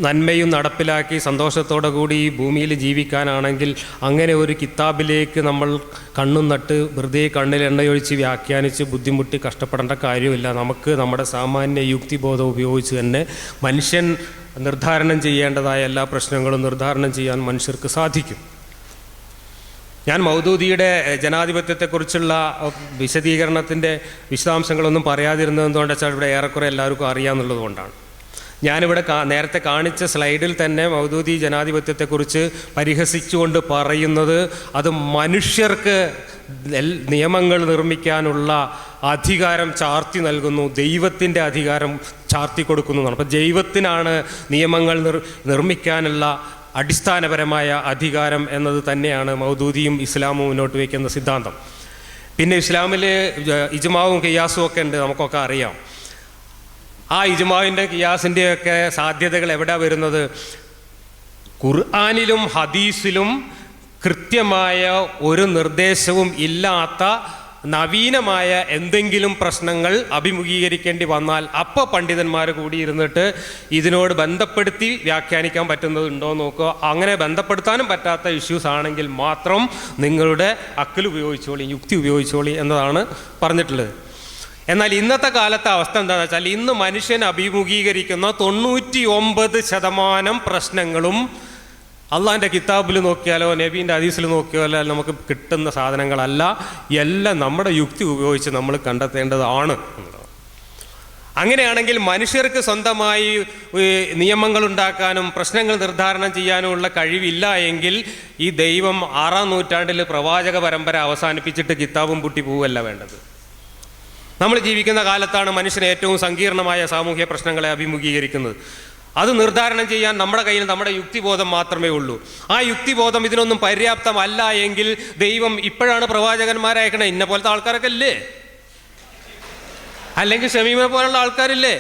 നന്മയും നടപ്പിലാക്കി സന്തോഷത്തോടു കൂടി ഈ ഭൂമിയിൽ ജീവിക്കാനാണെങ്കിൽ അങ്ങനെ ഒരു കിതാബിലേക്ക് നമ്മൾ കണ്ണും നട്ട് വെറുതെ കണ്ണിൽ എണ്ണയൊഴിച്ച് വ്യാഖ്യാനിച്ച് ബുദ്ധിമുട്ടി കഷ്ടപ്പെടേണ്ട കാര്യമില്ല. നമുക്ക് നമ്മുടെ സാമാന്യ യുക്തിബോധം ഉപയോഗിച്ച് തന്നെ മനുഷ്യൻ നിർദ്ധാരണം ചെയ്യേണ്ടതായ എല്ലാ പ്രശ്നങ്ങളും നിർദ്ധാരണം ചെയ്യാൻ മനുഷ്യർക്ക് സാധിക്കും. ഞാൻ മൗദൂദിയുടെ ജനാധിപത്യത്തെക്കുറിച്ചുള്ള വിശദീകരണത്തിൻ്റെ വിശദാംശങ്ങളൊന്നും പറയാതിരുന്നത് എന്തുകൊണ്ടാണ് വെച്ചാൽ ഇവിടെ ഏറെക്കുറെ എല്ലാവർക്കും അറിയാമെന്നുള്ളത് കൊണ്ടാണ്. ഞാനിവിടെ നേരത്തെ കാണിച്ച സ്ലൈഡിൽ തന്നെ മൗദൂദി ജനാധിപത്യത്തെക്കുറിച്ച് പരിഹസിച്ചുകൊണ്ട് പറയുന്നത് അത് മനുഷ്യർക്ക് നിയമങ്ങൾ നിർമ്മിക്കാനുള്ള അധികാരം ചാർത്തി നൽകുന്നു, ദൈവത്തിൻ്റെ അധികാരം ചാർത്തി കൊടുക്കുന്നു എന്നാണ്. അപ്പോൾ ദൈവത്തിനാണ് നിയമങ്ങൾ നിർമ്മിക്കാനുള്ള അടിസ്ഥാനപരമായ അധികാരം എന്നത് തന്നെയാണ് മൗദൂദിയും ഇസ്ലാമും മുന്നോട്ട് വയ്ക്കുന്ന സിദ്ധാന്തം. പിന്നെ ഇസ്ലാമിൽ ഇജ്മാവും ഖിയാസും ഒക്കെ ഉണ്ട്, നമുക്കൊക്കെ അറിയാം. ആ ഇജ്മാവിൻ്റെ ഖിയാസിൻ്റെയൊക്കെ സാധ്യതകൾ എവിടെ വരുന്നത്? ഖുർആനിലും ഹദീസിലും കൃത്യമായ ഒരു നിർദ്ദേശവും ഇല്ലാത്ത നവീനമായ എന്തെങ്കിലും പ്രശ്നങ്ങൾ അഭിമുഖീകരിക്കേണ്ടി വന്നാൽ അപ്പോൾ പണ്ഡിതന്മാർ കൂടിയിരുന്നിട്ട് ഇതിനോട് ബന്ധപ്പെടുത്തി വ്യാഖ്യാനിക്കാൻ പറ്റുന്നതുണ്ടോ നോക്കുക. അങ്ങനെ ബന്ധപ്പെടുത്താനും പറ്റാത്ത ഇഷ്യൂസ് ആണെങ്കിൽ മാത്രം നിങ്ങളുടെ അക്കൽ ഉപയോഗിച്ചോളി, യുക്തി ഉപയോഗിച്ചോളി എന്നതാണ് പറഞ്ഞിട്ടുള്ളത്. എന്നാൽ ഇന്നത്തെ കാലത്തെ അവസ്ഥ എന്താണെന്ന് വെച്ചാൽ ഇന്ന് മനുഷ്യൻ അഭിമുഖീകരിക്കുന്ന 99% പ്രശ്നങ്ങളും അള്ളാഹിൻ്റെ കിതാബിൽ നോക്കിയാലോ നബീൻ്റെ ഹദീസിൽ നോക്കിയാലോ നമുക്ക് കിട്ടുന്ന സാധനങ്ങളല്ല. എല്ലാം നമ്മുടെ യുക്തി ഉപയോഗിച്ച് നമ്മൾ കണ്ടെത്തേണ്ടതാണ്. അങ്ങനെയാണെങ്കിൽ മനുഷ്യർക്ക് സ്വന്തമായി നിയമങ്ങൾ ഉണ്ടാക്കാനും പ്രശ്നങ്ങൾ നിർദ്ധാരണം ചെയ്യാനുമുള്ള കഴിവില്ല എങ്കിൽ ഈ ദൈവം 6-ാം നൂറ്റാണ്ടിൽ പ്രവാചക പരമ്പര അവസാനിപ്പിച്ചിട്ട് കിതാബും പൂട്ടി പോവുകയല്ല വേണ്ടത്. നമ്മൾ ജീവിക്കുന്ന കാലത്താണ് മനുഷ്യൻ ഏറ്റവും സങ്കീർണമായ സാമൂഹ്യ പ്രശ്നങ്ങളെ അഭിമുഖീകരിക്കുന്നത്. അത് നിർദ്ധാരണം ചെയ്യാൻ നമ്മുടെ കയ്യിൽ നമ്മുടെ യുക്തിബോധം മാത്രമേ ഉള്ളൂ. ആ യുക്തിബോധം ഇതിനൊന്നും പര്യാപ്തമല്ല എങ്കിൽ ദൈവം ഇപ്പോഴാണ് പ്രവാചകന്മാരെ അയക്കണേ. ഇന്ന പോലത്തെ ആൾക്കാരൊക്കെ ഇല്ലേ? അല്ലെങ്കിൽ ഷമീമിനെ പോലുള്ള ആൾക്കാരില്ലേ?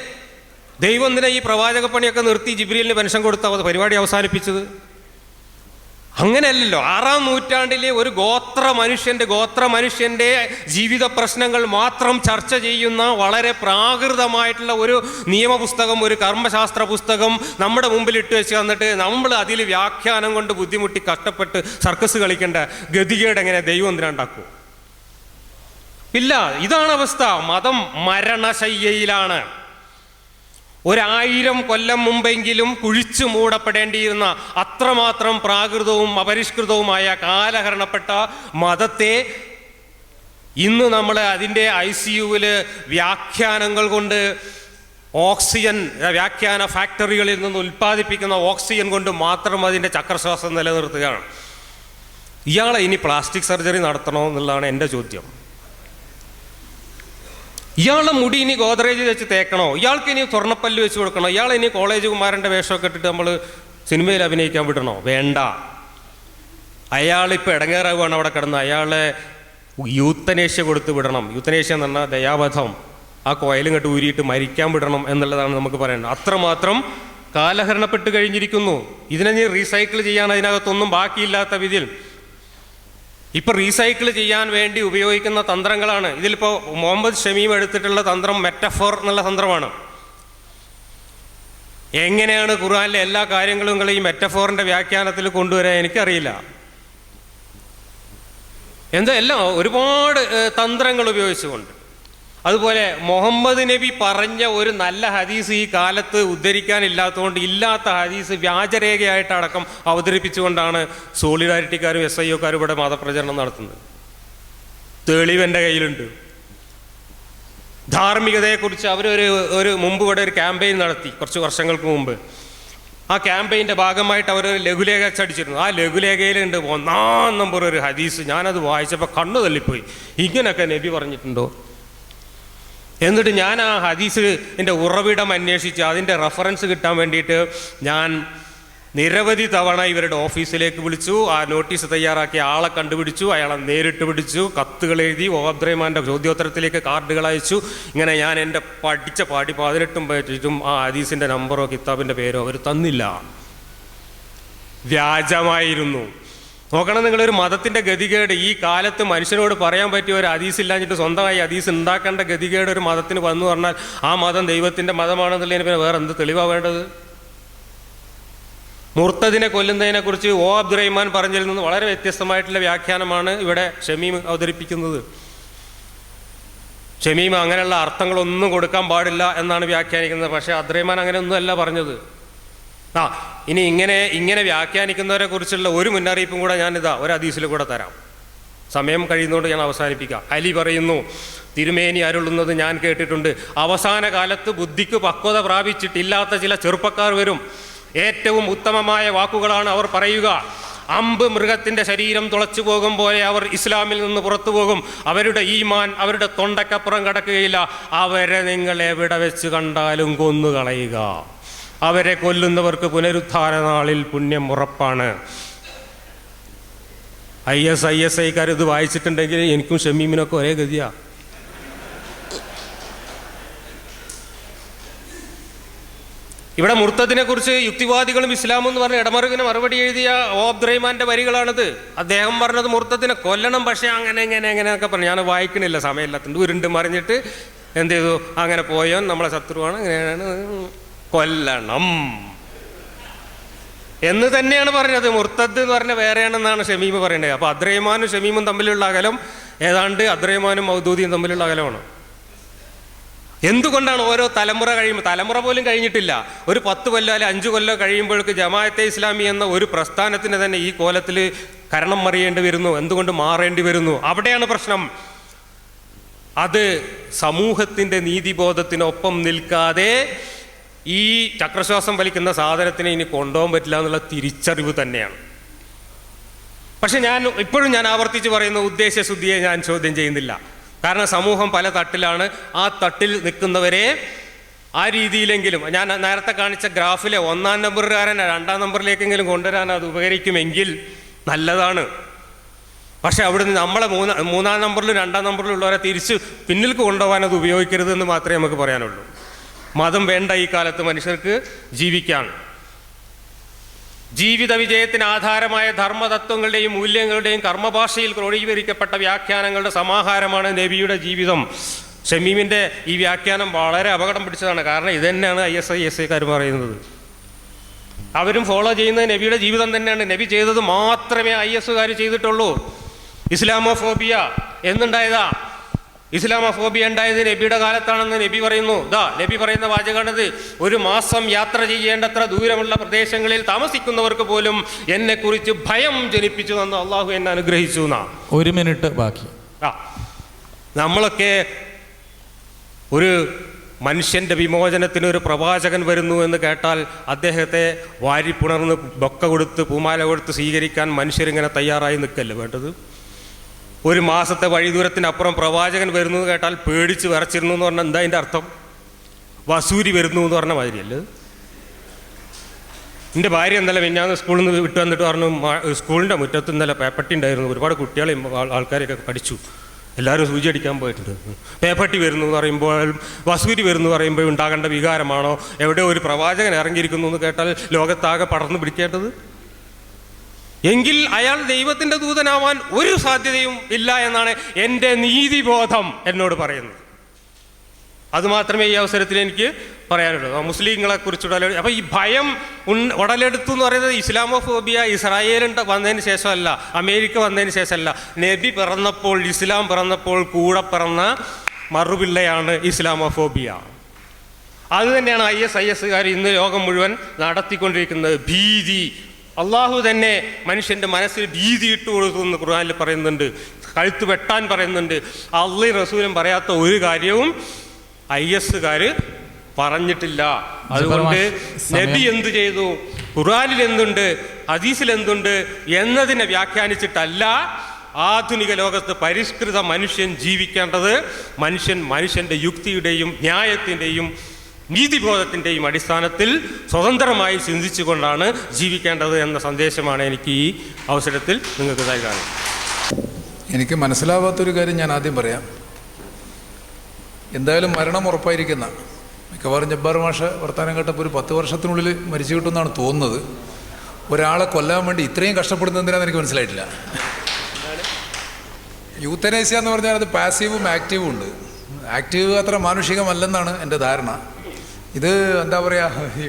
ദൈവം എന്തിനാ ഈ പ്രവാചക പണിയൊക്കെ നിർത്തി ജിബ്രീലിന് പെൻഷൻ കൊടുത്ത പരിപാടി അവസാനിപ്പിച്ചത്? അങ്ങനെയല്ലല്ലോ. 6-ാം നൂറ്റാണ്ടിലെ ഒരു ഗോത്ര മനുഷ്യൻ്റെ ജീവിത പ്രശ്നങ്ങൾ മാത്രം ചർച്ച ചെയ്യുന്ന വളരെ പ്രാകൃതമായിട്ടുള്ള ഒരു നിയമപുസ്തകം, ഒരു കർമ്മശാസ്ത്ര പുസ്തകം നമ്മുടെ മുമ്പിൽ ഇട്ട് വെച്ച് തന്നിട്ട് നമ്മൾ അതിൽ വ്യാഖ്യാനം കൊണ്ട് ബുദ്ധിമുട്ടി കഷ്ടപ്പെട്ട് സർക്കസ് കളിക്കേണ്ട ഗതികേട് എങ്ങനെ ദൈവം എന്തിനുണ്ടാക്കൂ? ഇല്ല. ഇതാണ് അവസ്ഥ. മതം മരണശയ്യയിലാണ്. 1000 കൊല്ലം മുമ്പെങ്കിലും കുഴിച്ചു മൂടപ്പെടേണ്ടിയിരുന്ന അത്രമാത്രം പ്രാകൃതവും അപരിഷ്കൃതവുമായ കാലഹരണപ്പെട്ട മതത്തെ ഇന്ന് നമ്മൾ അതിൻ്റെ ICUവിൽ വ്യാഖ്യാനങ്ങൾ കൊണ്ട് ഓക്സിജൻ വ്യാഖ്യാന ഫാക്ടറികളിൽ നിന്ന് ഉൽപ്പാദിപ്പിക്കുന്ന ഓക്സിജൻ കൊണ്ട് മാത്രം അതിൻ്റെ ചക്രശ്വാസം നിലനിർത്തുകയാണ്. ഇയാളെ ഇനി പ്ലാസ്റ്റിക് സർജറി നടത്തണോ എന്നുള്ളതാണ് എൻ്റെ ചോദ്യം. ഇയാളുടെ മുടി ഇനി ഗോദ്രേജ് വെച്ച് തേക്കണോ? ഇയാൾക്ക് ഇനി സ്വർണ്ണപ്പല്ല് വെച്ച് കൊടുക്കണോ? ഇയാൾ ഇനി കോളേജ് കുമാരൻ്റെ വേഷമൊക്കെ ഇട്ടിട്ട് നമ്മൾ സിനിമയിൽ അഭിനയിക്കാൻ വിടണോ? വേണ്ട. അയാളിപ്പോൾ ഇടങ്ങേറാവുകയാണ് അവിടെ കിടന്ന്. അയാളെ യൂത്തനേഷ്യ കൊടുത്ത് വിടണം. യൂത്തനേഷ്യ എന്ന് പറഞ്ഞാൽ ദയാവധം. ആ കോയിലും കെട്ട് ഊരിയിട്ട് മരിക്കാൻ വിടണം എന്നുള്ളതാണ് നമുക്ക് പറയുന്നത്. അത്രമാത്രം കാലഹരണപ്പെട്ട് കഴിഞ്ഞിരിക്കുന്നു. ഇതിനെ നീ റീസൈക്കിൾ ചെയ്യാൻ അതിനകത്തൊന്നും ബാക്കിയില്ലാത്ത വിധിയിൽ ഇപ്പം റീസൈക്കിൾ ചെയ്യാൻ വേണ്ടി ഉപയോഗിക്കുന്ന തന്ത്രങ്ങളാണ്. ഇതിലിപ്പോൾ മുഹമ്മദ് ഷമീം എടുത്തിട്ടുള്ള തന്ത്രം മെറ്റഫോർ എന്നുള്ള തന്ത്രമാണ്. എങ്ങനെയാണ് ഖുർആനിലെ എല്ലാ കാര്യങ്ങളും ഈ മെറ്റഫോറിൻ്റെ വ്യാഖ്യാനത്തിൽ കൊണ്ടുവരാൻ എനിക്കറിയില്ല. എല്ലാം ഒരുപാട് തന്ത്രങ്ങൾ ഉപയോഗിച്ചുകൊണ്ട്. അതുപോലെ മുഹമ്മദ് നബി പറഞ്ഞ ഒരു നല്ല ഹദീസ് ഈ കാലത്ത് ഉദ്ധരിക്കാനില്ലാത്തതുകൊണ്ട് ഇല്ലാത്ത ഹദീസ് വ്യാജരേഖയായിട്ടടക്കം അവതരിപ്പിച്ചുകൊണ്ടാണ് സോളിഡാരിറ്റിക്കാരും SIOക്കാരും ഇവിടെ മതപ്രചരണം നടത്തുന്നത്. തെളിവെൻ്റെ കയ്യിലുണ്ട്. ധാർമ്മികതയെക്കുറിച്ച് ഒരു മുമ്പ് ഇവിടെ ഒരു ക്യാമ്പയിൻ നടത്തി കുറച്ച് വർഷങ്ങൾക്ക് മുമ്പ്. ആ ക്യാമ്പയിൻ്റെ ഭാഗമായിട്ട് അവരൊരു ലഘുലേഖ അച്ചടിച്ചിരുന്നു. ആ ലഘുലേഖയിലുണ്ട് 1-ാം നമ്പർ ഒരു ഹദീസ്. ഞാനത് വായിച്ചപ്പോൾ കണ്ണു തള്ളിപ്പോയി. ഇങ്ങനെയൊക്കെ നബി പറഞ്ഞിട്ടുണ്ടോ? എന്നിട്ട് ഞാൻ ആ ഹദീസിൻ്റെ ഉറവിടം അന്വേഷിച്ച് അതിൻ്റെ റെഫറൻസ് കിട്ടാൻ വേണ്ടിയിട്ട് ഞാൻ നിരവധി തവണ ഇവരുടെ ഓഫീസിലേക്ക് വിളിച്ചു. ആ നോട്ടീസ് തയ്യാറാക്കിയ ആളെ കണ്ടുപിടിച്ചു. അയാളെ നേരിട്ട് പിടിച്ചു. കത്തുകൾ എഴുതി. അബ്ദുറഹ്മാൻ്റെ ചോദ്യോത്തരത്തിലേക്ക് കാർഡുകൾ അയച്ചു. ഇങ്ങനെ ഞാൻ എൻ്റെ പഠിച്ച 18 പറ്റിയിട്ടും ആ ഹദീസിൻ്റെ നമ്പറോ കിതാബിൻ്റെ പേരോ അവർ തന്നില്ല. വ്യാജമായിരുന്നു. നോക്കണം, നിങ്ങളൊരു മതത്തിൻ്റെ ഗതികേട്. ഈ കാലത്ത് മനുഷ്യനോട് പറയാൻ പറ്റിയ ഒരു ഹദീസ് ഇല്ലാഞ്ഞിട്ട് സ്വന്തമായി ഹദീസ് ഉണ്ടാക്കേണ്ട ഗതികേട് ഒരു മതത്തിന് വന്നു പറഞ്ഞാൽ ആ മതം ദൈവത്തിൻ്റെ മതമാണെന്നുള്ളതിന് പിന്നെ വേറെ എന്ത് തെളിവാണ് വേണ്ടത്? മുർത്തദിനെ കൊല്ലുന്നതിനെ കുറിച്ച് അബ്ദുറഹ്മാൻ പറഞ്ഞതിൽ നിന്ന് വളരെ വ്യത്യസ്തമായിട്ടുള്ള വ്യാഖ്യാനമാണ് ഇവിടെ ഷമീം അവതരിപ്പിക്കുന്നത്. ഷമീം അങ്ങനെയുള്ള അർത്ഥങ്ങളൊന്നും കൊടുക്കാൻ പാടില്ല എന്നാണ് വ്യാഖ്യാനിക്കുന്നത്. പക്ഷേ അബ്ദുറഹ്മാൻ അങ്ങനെയൊന്നും അല്ല പറഞ്ഞത്. ഇനി ഇങ്ങനെ വ്യാഖ്യാനിക്കുന്നവരെ കുറിച്ചുള്ള ഒരു മുന്നറിയിപ്പും കൂടെ ഞാനിതാ ഒരു ഹദീസിൽ കൂടെ തരാം. സമയം കഴിയുന്നതുകൊണ്ട് ഞാൻ അവസാനിപ്പിക്കാം. അലി പറയുന്നു, തിരുമേനി അരുളുന്നത് ഞാൻ കേട്ടിട്ടുണ്ട്. അവസാന കാലത്ത് ബുദ്ധിക്ക് പക്വത പ്രാപിച്ചിട്ടില്ലാത്ത ചില ചെറുപ്പക്കാർ വരും. ഏറ്റവും ഉത്തമമായ വാക്കുകളാണ് അവർ പറയുക. അമ്പ് മൃഗത്തിൻ്റെ ശരീരം തുളച്ചു പോകും പോലെ അവർ ഇസ്ലാമിൽ നിന്ന് പുറത്തു പോകും. അവരുടെ ഈമാൻ അവരുടെ തൊണ്ടക്കപ്പുറം കടക്കുകയില്ല. അവരെ നിങ്ങൾ എവിടെ വെച്ച് കണ്ടാലും കൊന്നുകളയുക. അവരെ കൊല്ലുന്നവർക്ക് പുനരുദ്ധാന നാളിൽ പുണ്യം ഉറപ്പാണ്. ISIക്കാർ ഇത് വായിച്ചിട്ടുണ്ടെങ്കിൽ എനിക്കും ഷമീമിനൊക്കെ ഒരേ ഗതിയാ. ഇവിടെ മുർത്തദിനെ കുറിച്ച് യുക്തിവാദികളും ഇസ്ലാമും എന്ന് പറഞ്ഞ ഇടമറുകിന് മറുപടി എഴുതിയ ഓ അബ്ദുറഹ്മാന്റെ വരികളാണിത്. അദ്ദേഹം പറഞ്ഞത് മുർത്തദിനെ കൊല്ലണം, പക്ഷേ അങ്ങനെ എങ്ങനെയൊക്കെ പറഞ്ഞു. ഞാൻ വായിക്കണില്ല, സമയമില്ലാത്തതുകൊണ്ട് ഉരുണ്ട് മറിഞ്ഞിട്ട് എന്ത് ചെയ്തു, അങ്ങനെ പോയോ നമ്മളെ ശത്രുവാണ്, അങ്ങനെയാണ്, കൊല്ലണം എന്ന് തന്നെയാണ് പറഞ്ഞത്. മുർത്തദ് എന്ന് പറഞ്ഞാൽ വേറെയാണെന്നാണ് ഷമീം പറയുന്നത്. അപ്പോൾ അബ്ദുറഹ്മാനും ഷമീമും തമ്മിലുള്ള അകലം ഏതാണ്ട് അബ്ദുറഹ്മാനും മൗദൂദിയും തമ്മിലുള്ള അകലമാണ്. എന്തുകൊണ്ടാണ് ഓരോ തലമുറ കഴിയുമ്പോൾ, തലമുറ പോലും കഴിഞ്ഞിട്ടില്ല, ഒരു 10 കൊല്ലം അല്ലെങ്കിൽ 5 കൊല്ലം കഴിയുമ്പോഴേക്ക് ജമാഅത്തെ ഇസ്ലാമി എന്ന ഒരു പ്രസ്ഥാനത്തിന് തന്നെ ഈ കോലത്തിൽ കരണം മറിയേണ്ടി വരുന്നു? എന്തുകൊണ്ട് മാറേണ്ടി വരുന്നു? അവിടെയാണ് പ്രശ്നം. അത് സമൂഹത്തിൻ്റെ നീതിബോധത്തിനൊപ്പം നിൽക്കാതെ ഈ ചക്രശ്വാസം വലിക്കുന്ന സാധനത്തിനെ ഇനി കൊണ്ടുപോകാൻ പറ്റില്ല എന്നുള്ള തിരിച്ചറിവ് തന്നെയാണ്. പക്ഷെ ഇപ്പോഴും ഞാൻ ആവർത്തിച്ച് പറയുന്ന ഉദ്ദേശശുദ്ധിയെ ഞാൻ ചോദ്യം ചെയ്യുന്നില്ല. കാരണം സമൂഹം പല തട്ടിലാണ്. ആ തട്ടിൽ നിൽക്കുന്നവരെ ആ രീതിയിലെങ്കിലും, ഞാൻ നേരത്തെ കാണിച്ച ഗ്രാഫിലെ 1-ാം നമ്പറുകാരൻ 2-ാം നമ്പറിലേക്കെങ്കിലും കൊണ്ടുവരാൻ അത് ഉപകരിക്കുമെങ്കിൽ നല്ലതാണ്. പക്ഷെ അവിടുന്ന് നമ്മളെ 3-ാം നമ്പറിലും 2-ാം നമ്പറിലും ഉള്ളവരെ തിരിച്ച് പിന്നിലേക്ക് കൊണ്ടുപോകാൻ അത് ഉപയോഗിക്കരുതെന്ന് മാത്രമേ നമുക്ക് പറയാനുള്ളൂ. മതം വേണ്ട ഈ കാലത്ത് മനുഷ്യർക്ക് ജീവിക്കാൻ. ജീവിത വിജയത്തിന് ആധാരമായ ധർമ്മതത്വങ്ങളുടെയും മൂല്യങ്ങളുടെയും കർമ്മഭാഷയിൽ ക്രോഡീകരിക്കപ്പെട്ട വ്യാഖ്യാനങ്ങളുടെ സമാഹാരമാണ് നബിയുടെ ജീവിതം. ഷമീമിൻ്റെ ഈ വ്യാഖ്യാനം വളരെ അപകടം പിടിച്ചതാണ്. കാരണം ഇതുതന്നെയാണ് ISIS പറയുന്നത്. അവരും ഫോളോ ചെയ്യുന്നത് നബിയുടെ ജീവിതം തന്നെയാണ്. നബി ചെയ്തത് മാത്രമേ IS ചെയ്തിട്ടുള്ളൂ. ഇസ്ലാമോഫോബിയ എന്നുണ്ടായതാ? ഇസ്ലാമോഫോബിയ ഉണ്ടായത് നബിയുടെ കാലത്താണെന്ന് നബി പറയുന്നു. നബി പറയുന്ന വാചകമാണിത്: 1 മാസം യാത്ര ചെയ്യേണ്ടത്ര ദൂരമുള്ള പ്രദേശങ്ങളിൽ താമസിക്കുന്നവർക്ക് പോലും എന്നെക്കുറിച്ച് ഭയം ജനിപ്പിച്ചു എന്ന് അള്ളാഹു എന്നെ അനുഗ്രഹിച്ചു എന്നാ. 1 മിനിറ്റ് ബാക്കി. നമ്മളൊക്കെ ഒരു മനുഷ്യൻ്റെ വിമോചനത്തിന് ഒരു പ്രവാചകൻ വരുന്നു എന്ന് കേട്ടാൽ അദ്ദേഹത്തെ വാരിപ്പുണർന്ന് ബൊക്ക കൊടുത്ത് പൂമാല കൊടുത്ത് സ്വീകരിക്കാൻ മനുഷ്യരിങ്ങനെ തയ്യാറായി നിൽക്കല്ലേ വേണ്ടത്? 1 മാസത്തെ വഴിദൂരത്തിനപ്പുറം പ്രവാചകൻ വരുന്നു എന്ന് കേട്ടാൽ പേടിച്ച് വിറച്ചിരുന്നു എന്ന് പറഞ്ഞാൽ എന്താ അതിൻ്റെ അർത്ഥം? വസൂരി വരുന്നു എന്ന് പറഞ്ഞ മാതിരിയല്ലേ? എൻ്റെ ഭാര്യ ഇന്നലെ മിഞ്ഞാന്ന് സ്കൂളിൽ നിന്ന് വിട്ടു വന്നിട്ട് പറഞ്ഞു, സ്കൂളിൻ്റെ മുറ്റത്ത് ഇന്നലെ പേപ്പട്ടി ഉണ്ടായിരുന്നു, ഒരുപാട് കുട്ടികളെയും ആൾക്കാരെയൊക്കെ പഠിച്ചു, എല്ലാവരും സൂചി അടിക്കാൻ പോയിട്ടുണ്ട്. പേപ്പട്ടി വരുന്നു എന്ന് പറയുമ്പോൾ, വസൂരി വരുന്നു എന്ന് പറയുമ്പോൾ ഉണ്ടാകേണ്ട വികാരമാണോ? എവിടെ ഒരു പ്രവാചകൻ ഇറങ്ങിയിരിക്കുന്നു എന്ന് കേട്ടാൽ ലോകത്താകെ പടർന്നു പിടിക്കേണ്ടത്? എങ്കിൽ അയാൾ ദൈവത്തിൻ്റെ ദൂതനാവാൻ ഒരു സാധ്യതയും ഇല്ല എന്നാണ് എൻ്റെ നീതിബോധം എന്നോട് പറയുന്നത്. അതുമാത്രമേ ഈ അവസരത്തിൽ എനിക്ക് പറയാനുള്ളൂ. മുസ്ലിങ്ങളെ കുറിച്ചുള്ള അപ്പോൾ ഈ ഭയം ഉടലെടുത്തു എന്ന് പറയുന്നത് ഇസ്ലാമോഫോബിയ ഇസ്രായേൽ വന്നതിന് ശേഷമല്ല, അമേരിക്ക വന്നതിന് ശേഷമല്ല. നബി പിറന്നപ്പോൾ, ഇസ്ലാം പിറന്നപ്പോൾ കൂടെ പിറന്ന മറുപിള്ളയാണ് ഇസ്ലാമോഫോബിയ. അത് തന്നെയാണ് ISIS ഇന്ന് ലോകം മുഴുവൻ നടത്തിക്കൊണ്ടിരിക്കുന്നത്. ഭീതി. അള്ളാഹു തന്നെ മനുഷ്യൻ്റെ മനസ്സിൽ ഭീതി ഇട്ട് കൊടുത്തു എന്ന് ഖുർആനിൽ പറയുന്നുണ്ട്. കഴുത്ത് വെട്ടാൻ പറയുന്നുണ്ട്. അള്ളയും റസൂലും പറയാത്ത ഒരു കാര്യവും IS പറഞ്ഞിട്ടില്ല. അതുകൊണ്ട് നബി എന്ത് ചെയ്തു, ഖുർആനിൽ എന്തുണ്ട്, ഹദീസിൽ എന്തുണ്ട് എന്നതിനെ വ്യാഖ്യാനിച്ചിട്ടല്ല ആധുനിക ലോകത്ത് പരിഷ്കൃത മനുഷ്യൻ ജീവിക്കേണ്ടത്. മനുഷ്യൻ്റെ യുക്തിയുടെയും ന്യായത്തിൻ്റെയും നീതിബോധത്തിൻ്റെയും അടിസ്ഥാനത്തിൽ സ്വതന്ത്രമായി ചിന്തിച്ചുകൊണ്ടാണ് ജീവിക്കേണ്ടത് എന്ന സന്ദേശമാണ് എനിക്ക് ഈ അവസരത്തിൽ നിങ്ങൾക്ക് നൽകാൻ. എനിക്ക് മനസ്സിലാവാത്തൊരു കാര്യം ഞാൻ ആദ്യം പറയാം. എന്തായാലും മരണം ഉറപ്പായിരിക്കുന്ന, മിക്കവാറും ജബ്ബാർ മാഷ് വർത്താനം കേട്ടപ്പോൾ ഒരു 10 വർഷത്തിനുള്ളിൽ മരിച്ചു കിട്ടുമെന്നാണ് തോന്നുന്നത്. ഒരാളെ കൊല്ലാൻ വേണ്ടി ഇത്രയും കഷ്ടപ്പെടുന്നത് എന്തിനാണെന്ന് എനിക്ക് മനസ്സിലായിട്ടില്ല. യൂത്തനേസ്യ എന്ന് പറഞ്ഞാൽ അത് പാസീവും ആക്റ്റീവും ഉണ്ട്. ആക്റ്റീവ് അത്ര മാനുഷികമല്ലെന്നാണ് എൻ്റെ ധാരണ. ഇത് എന്താ പറയുക, ഈ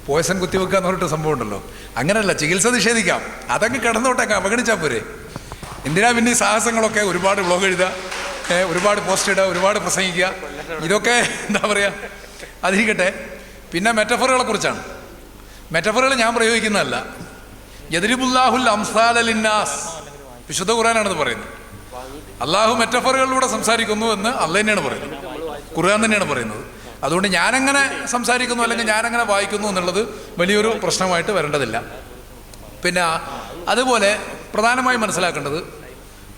പോയസൺ കുത്തിവെക്കുക എന്ന് പറഞ്ഞിട്ട് സംഭവം ഉണ്ടല്ലോ, അങ്ങനെയല്ല. ചികിത്സ നിഷേധിക്കാം, അതങ്ങ് കിടന്നോട്ടേക്കാം, അവഗണിച്ചാൽ പോരെ. എന്തിനാ പിന്നെ ഈ സാഹസങ്ങളൊക്കെ? ഒരുപാട് വ്ളോഗ് എഴുതുക, ഒരുപാട് പോസ്റ്റ് ഇടുക, ഒരുപാട് പ്രസംഗിക്കുക, ഇതൊക്കെ എന്താ പറയുക, അതിരിക്കട്ടെ. പിന്നെ മെറ്റഫറുകളെ കുറിച്ചാണ്. മെറ്റഫറുകൾ ഞാൻ പ്രയോഗിക്കുന്നതല്ല. യദ്രിബുല്ലാഹുൽ അംസാല ലിന്നാസ്, വിശുദ്ധ ഖുർആനാണത് പറയുന്നത്. അള്ളാഹു മെറ്റഫറുകളിലൂടെ സംസാരിക്കുന്നു എന്ന് അള്ളാഹ് തന്നെയാണ് പറയുന്നത്, ഖുർആൻ തന്നെയാണ് പറയുന്നത്. അതുകൊണ്ട് ഞാനങ്ങനെ സംസാരിക്കുന്നു അല്ലെങ്കിൽ ഞാനങ്ങനെ വായിക്കുന്നു എന്നുള്ളത് വലിയൊരു പ്രശ്നമായിട്ട് വരേണ്ടതില്ല. പിന്നെ അതുപോലെ പ്രധാനമായും മനസ്സിലാക്കേണ്ടത്,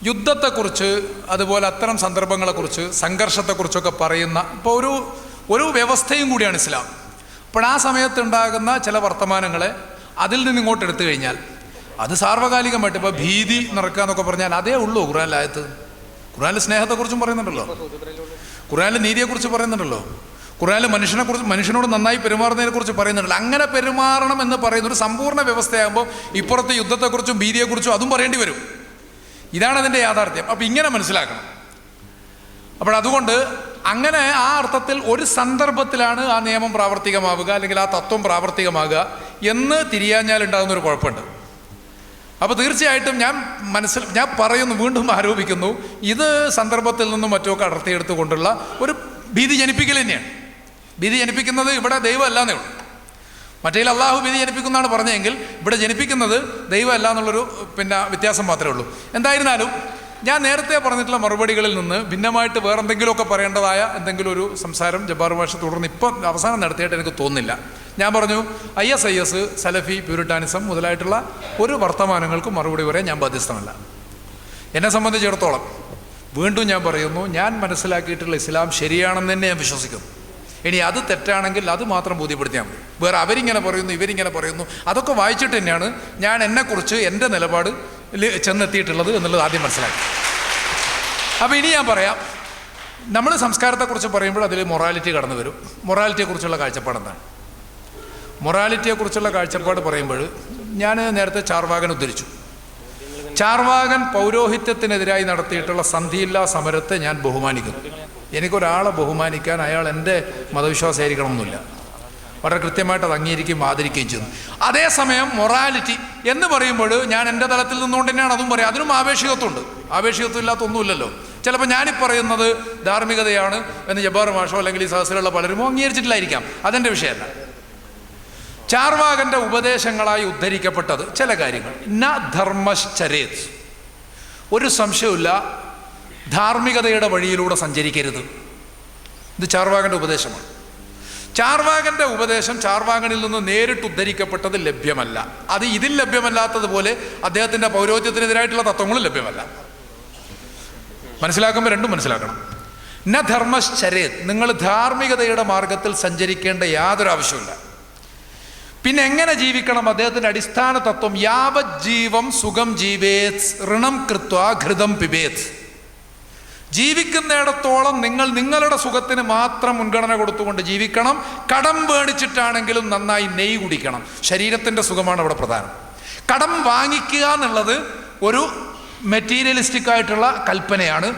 യുദ്ധത്തെക്കുറിച്ച് അതുപോലെ അത്തരം സന്ദർഭങ്ങളെക്കുറിച്ച് സംഘർഷത്തെക്കുറിച്ചൊക്കെ പറയുന്ന ഇപ്പോൾ ഒരു വ്യവസ്ഥയും കൂടിയാണ് ഇസ്ലാം. അപ്പോൾ ആ സമയത്തുണ്ടാകുന്ന ചില വർത്തമാനങ്ങളെ അതിൽ നിന്ന് ഇങ്ങോട്ട് എടുത്തു കഴിഞ്ഞാൽ അത് സാർവകാലികമായിട്ട് ഇപ്പോൾ ഭീതി നിറക്കുക എന്നൊക്കെ പറഞ്ഞാൽ അതേ ഉള്ളൂ ഖുർആനിലായത്ത്. ഖുർആനിൽ സ്നേഹത്തെക്കുറിച്ചും പറയുന്നുണ്ടല്ലോ, ഖുർആനിൽ നീതിയെക്കുറിച്ച് പറയുന്നുണ്ടല്ലോ, ഖുർആനിൽ മനുഷ്യനോട് നന്നായി പെരുമാറുന്നതിനെ കുറിച്ച് പറയുന്നുണ്ടല്ലോ. അങ്ങനെ പെരുമാറണം എന്ന് പറയുന്ന ഒരു സമ്പൂർണ്ണ വ്യവസ്ഥയാകുമ്പോൾ ഇപ്പുറത്തെ യുദ്ധത്തെക്കുറിച്ചും ഭീതിയെക്കുറിച്ചും അതും പറയേണ്ടി വരും. ഇതാണ് അതിൻ്റെ യാഥാർത്ഥ്യം. അപ്പോൾ ഇങ്ങനെ മനസ്സിലാക്കണം. അപ്പോൾ അതുകൊണ്ട് അങ്ങനെ ആ അർത്ഥത്തിൽ ഒരു സന്ദർഭത്തിലാണ് ആ നിയമം പ്രാവർത്തികമാവുക, അല്ലെങ്കിൽ ആ തത്വം പ്രാവർത്തികമാകുക എന്ന് തിരിയാഞ്ഞാൽ ഉണ്ടാകുന്നൊരു കുഴപ്പമുണ്ട്. അപ്പോൾ തീർച്ചയായിട്ടും ഞാൻ പറയുന്നു, വീണ്ടും ആരോപിക്കുന്നു, ഇത് സന്ദർഭത്തിൽ നിന്നും മറ്റുമൊക്കെ അടർത്തിയെടുത്തുകൊണ്ടുള്ള ഒരു ഭീതി ജനിപ്പിക്കൽ തന്നെയാണ്. ഭീതി ജനിപ്പിക്കുന്നത് ഇവിടെ ദൈവം അല്ലാന്നേ ഉള്ളൂ. മറ്റേ അള്ളാഹു ഭീതി ജനിപ്പിക്കുന്നതാണ് പറഞ്ഞതെങ്കിൽ ഇവിടെ ജനിപ്പിക്കുന്നത് ദൈവം അല്ല എന്നുള്ളൊരു വ്യത്യാസം മാത്രമേ ഉള്ളൂ. എന്തായിരുന്നാലും ഞാൻ നേരത്തെ പറഞ്ഞിട്ടുള്ള മറുപടികളിൽ നിന്ന് ഭിന്നമായിട്ട് വേറെ എന്തെങ്കിലുമൊക്കെ പറയേണ്ടതായ എന്തെങ്കിലും ഒരു സംസാരം ജബ്ബാർ ഭാഷ തുടർന്ന് ഇപ്പം അവസാനം നടത്തിയിട്ട് എനിക്ക് തോന്നുന്നില്ല. ഞാൻ പറഞ്ഞു ISIS, സലഫി, പ്യൂരിറ്റാനിസം മുതലായിട്ടുള്ള ഒരു വർത്തമാനങ്ങൾക്കും മറുപടി പറയാൻ ഞാൻ ബാധ്യസ്ഥമല്ല. എന്നെ സംബന്ധിച്ചിടത്തോളം വീണ്ടും ഞാൻ പറയുന്നു, ഞാൻ മനസ്സിലാക്കിയിട്ടുള്ള ഇസ്ലാം ശരിയാണെന്ന് തന്നെ ഞാൻ വിശ്വസിക്കുന്നു. ഇനി അത് തെറ്റാണെങ്കിൽ അത് മാത്രം ബോധ്യപ്പെടുത്തിയാൽ മതി. വേറെ അവരിങ്ങനെ പറയുന്നു ഇവരിങ്ങനെ പറയുന്നു അതൊക്കെ വായിച്ചിട്ട് തന്നെയാണ് ഞാൻ എന്നെക്കുറിച്ച് എൻ്റെ നിലപാട് ചെന്നെത്തിയിട്ടുള്ളത് എന്നുള്ളത് ആദ്യം മനസ്സിലാക്കി. അപ്പോൾ ഇനി ഞാൻ പറയാം, നമ്മൾ സംസ്കാരത്തെക്കുറിച്ച് പറയുമ്പോൾ അതിൽ മൊറാലിറ്റി കടന്നു വരും. മൊറാലിറ്റിയെക്കുറിച്ചുള്ള കാഴ്ചപ്പാട് എന്താണ്? മൊറാലിറ്റിയെക്കുറിച്ചുള്ള കാഴ്ചപ്പാട് പറയുമ്പോൾ ഞാൻ നേരത്തെ ചാർവാകൻ ഉദ്ധരിച്ചു. ചാർവാകൻ പൗരോഹിത്യത്തിനെതിരായി നടത്തിയിട്ടുള്ള സന്ധിയില്ലാ സമരത്തെ ഞാൻ ബഹുമാനിക്കുന്നു. എനിക്കൊരാളെ ബഹുമാനിക്കാൻ അയാൾ എൻ്റെ മതവിശ്വാസമായിരിക്കണമെന്നില്ല. വളരെ കൃത്യമായിട്ട് അത് അംഗീകരിക്കുകയും ആദരിക്കുകയും ചെയ്യുന്നു. അതേസമയം മൊറാലിറ്റി എന്ന് പറയുമ്പോൾ ഞാൻ എൻ്റെ തലത്തിൽ നിന്നുകൊണ്ട് തന്നെയാണ് അതും പറയാം. അതിനും ആവേശികത്വമുണ്ട്. ആവേശികത്വം ഇല്ലാത്ത ഒന്നുമില്ലല്ലോ. ചിലപ്പോൾ ഞാനീ പറയുന്നത് ധാർമ്മികതയാണ് എന്ന് ജബ്ബാർ മാഷോ അല്ലെങ്കിൽ ഈ സദസ്സിലുള്ള പലരും അംഗീകരിച്ചിട്ടില്ലായിരിക്കാം. അതെൻ്റെ വിഷയമല്ല. ചാർവാകൻ്റെ ഉപദേശങ്ങളായി ഉദ്ധരിക്കപ്പെട്ടത് ചില കാര്യങ്ങൾ. ന ധർമ്മശ്ചരേത്, ഒരു സംശയമില്ല, ധാർമ്മികതയുടെ വഴിയിലൂടെ സഞ്ചരിക്കരുത്. ഇത് ചാർവാകൻ്റെ ഉപദേശമാണ്. ചാർവാകൻ്റെ ഉപദേശം ചാർവാകനിൽ നിന്ന് നേരിട്ട് ഉദ്ധരിക്കപ്പെട്ടത് ലഭ്യമല്ല. അത് ഇതിൽ ലഭ്യമല്ലാത്തതുപോലെ അദ്ദേഹത്തിൻ്റെ പൗരോഹിത്യത്തിനെതിരായിട്ടുള്ള തത്വങ്ങളും ലഭ്യമല്ല. മനസ്സിലാക്കുമ്പോൾ രണ്ടും മനസ്സിലാക്കണം. ന ധർമ്മശ്ചരേത്, നിങ്ങൾ ധാർമ്മികതയുടെ മാർഗത്തിൽ സഞ്ചരിക്കേണ്ട യാതൊരു ആവശ്യമില്ല. പിന്നെ എങ്ങനെ ജീവിക്കണം? അദ്ദേഹത്തിൻ്റെ അടിസ്ഥാന തത്വം യാവത് ജീവം സുഖം ജീവേത് ഋണം കൃത്വ ഘൃതം പിബേത്. ജീവിക്കുന്നിടത്തോളം നിങ്ങൾ നിങ്ങളുടെ സുഖത്തിന് മാത്രം മുൻഗണന കൊടുത്തുകൊണ്ട് ജീവിക്കണം. കടം മേടിച്ചിട്ടാണെങ്കിലും നന്നായി നെയ്യ് കുടിക്കണം. ശരീരത്തിൻ്റെ സുഖമാണ് അവിടെ പ്രധാനം. കടം വാങ്ങിക്കുക എന്നുള്ളത് ഒരു മെറ്റീരിയലിസ്റ്റിക് ആയിട്ടുള്ള കൽപ്പനയാണ്.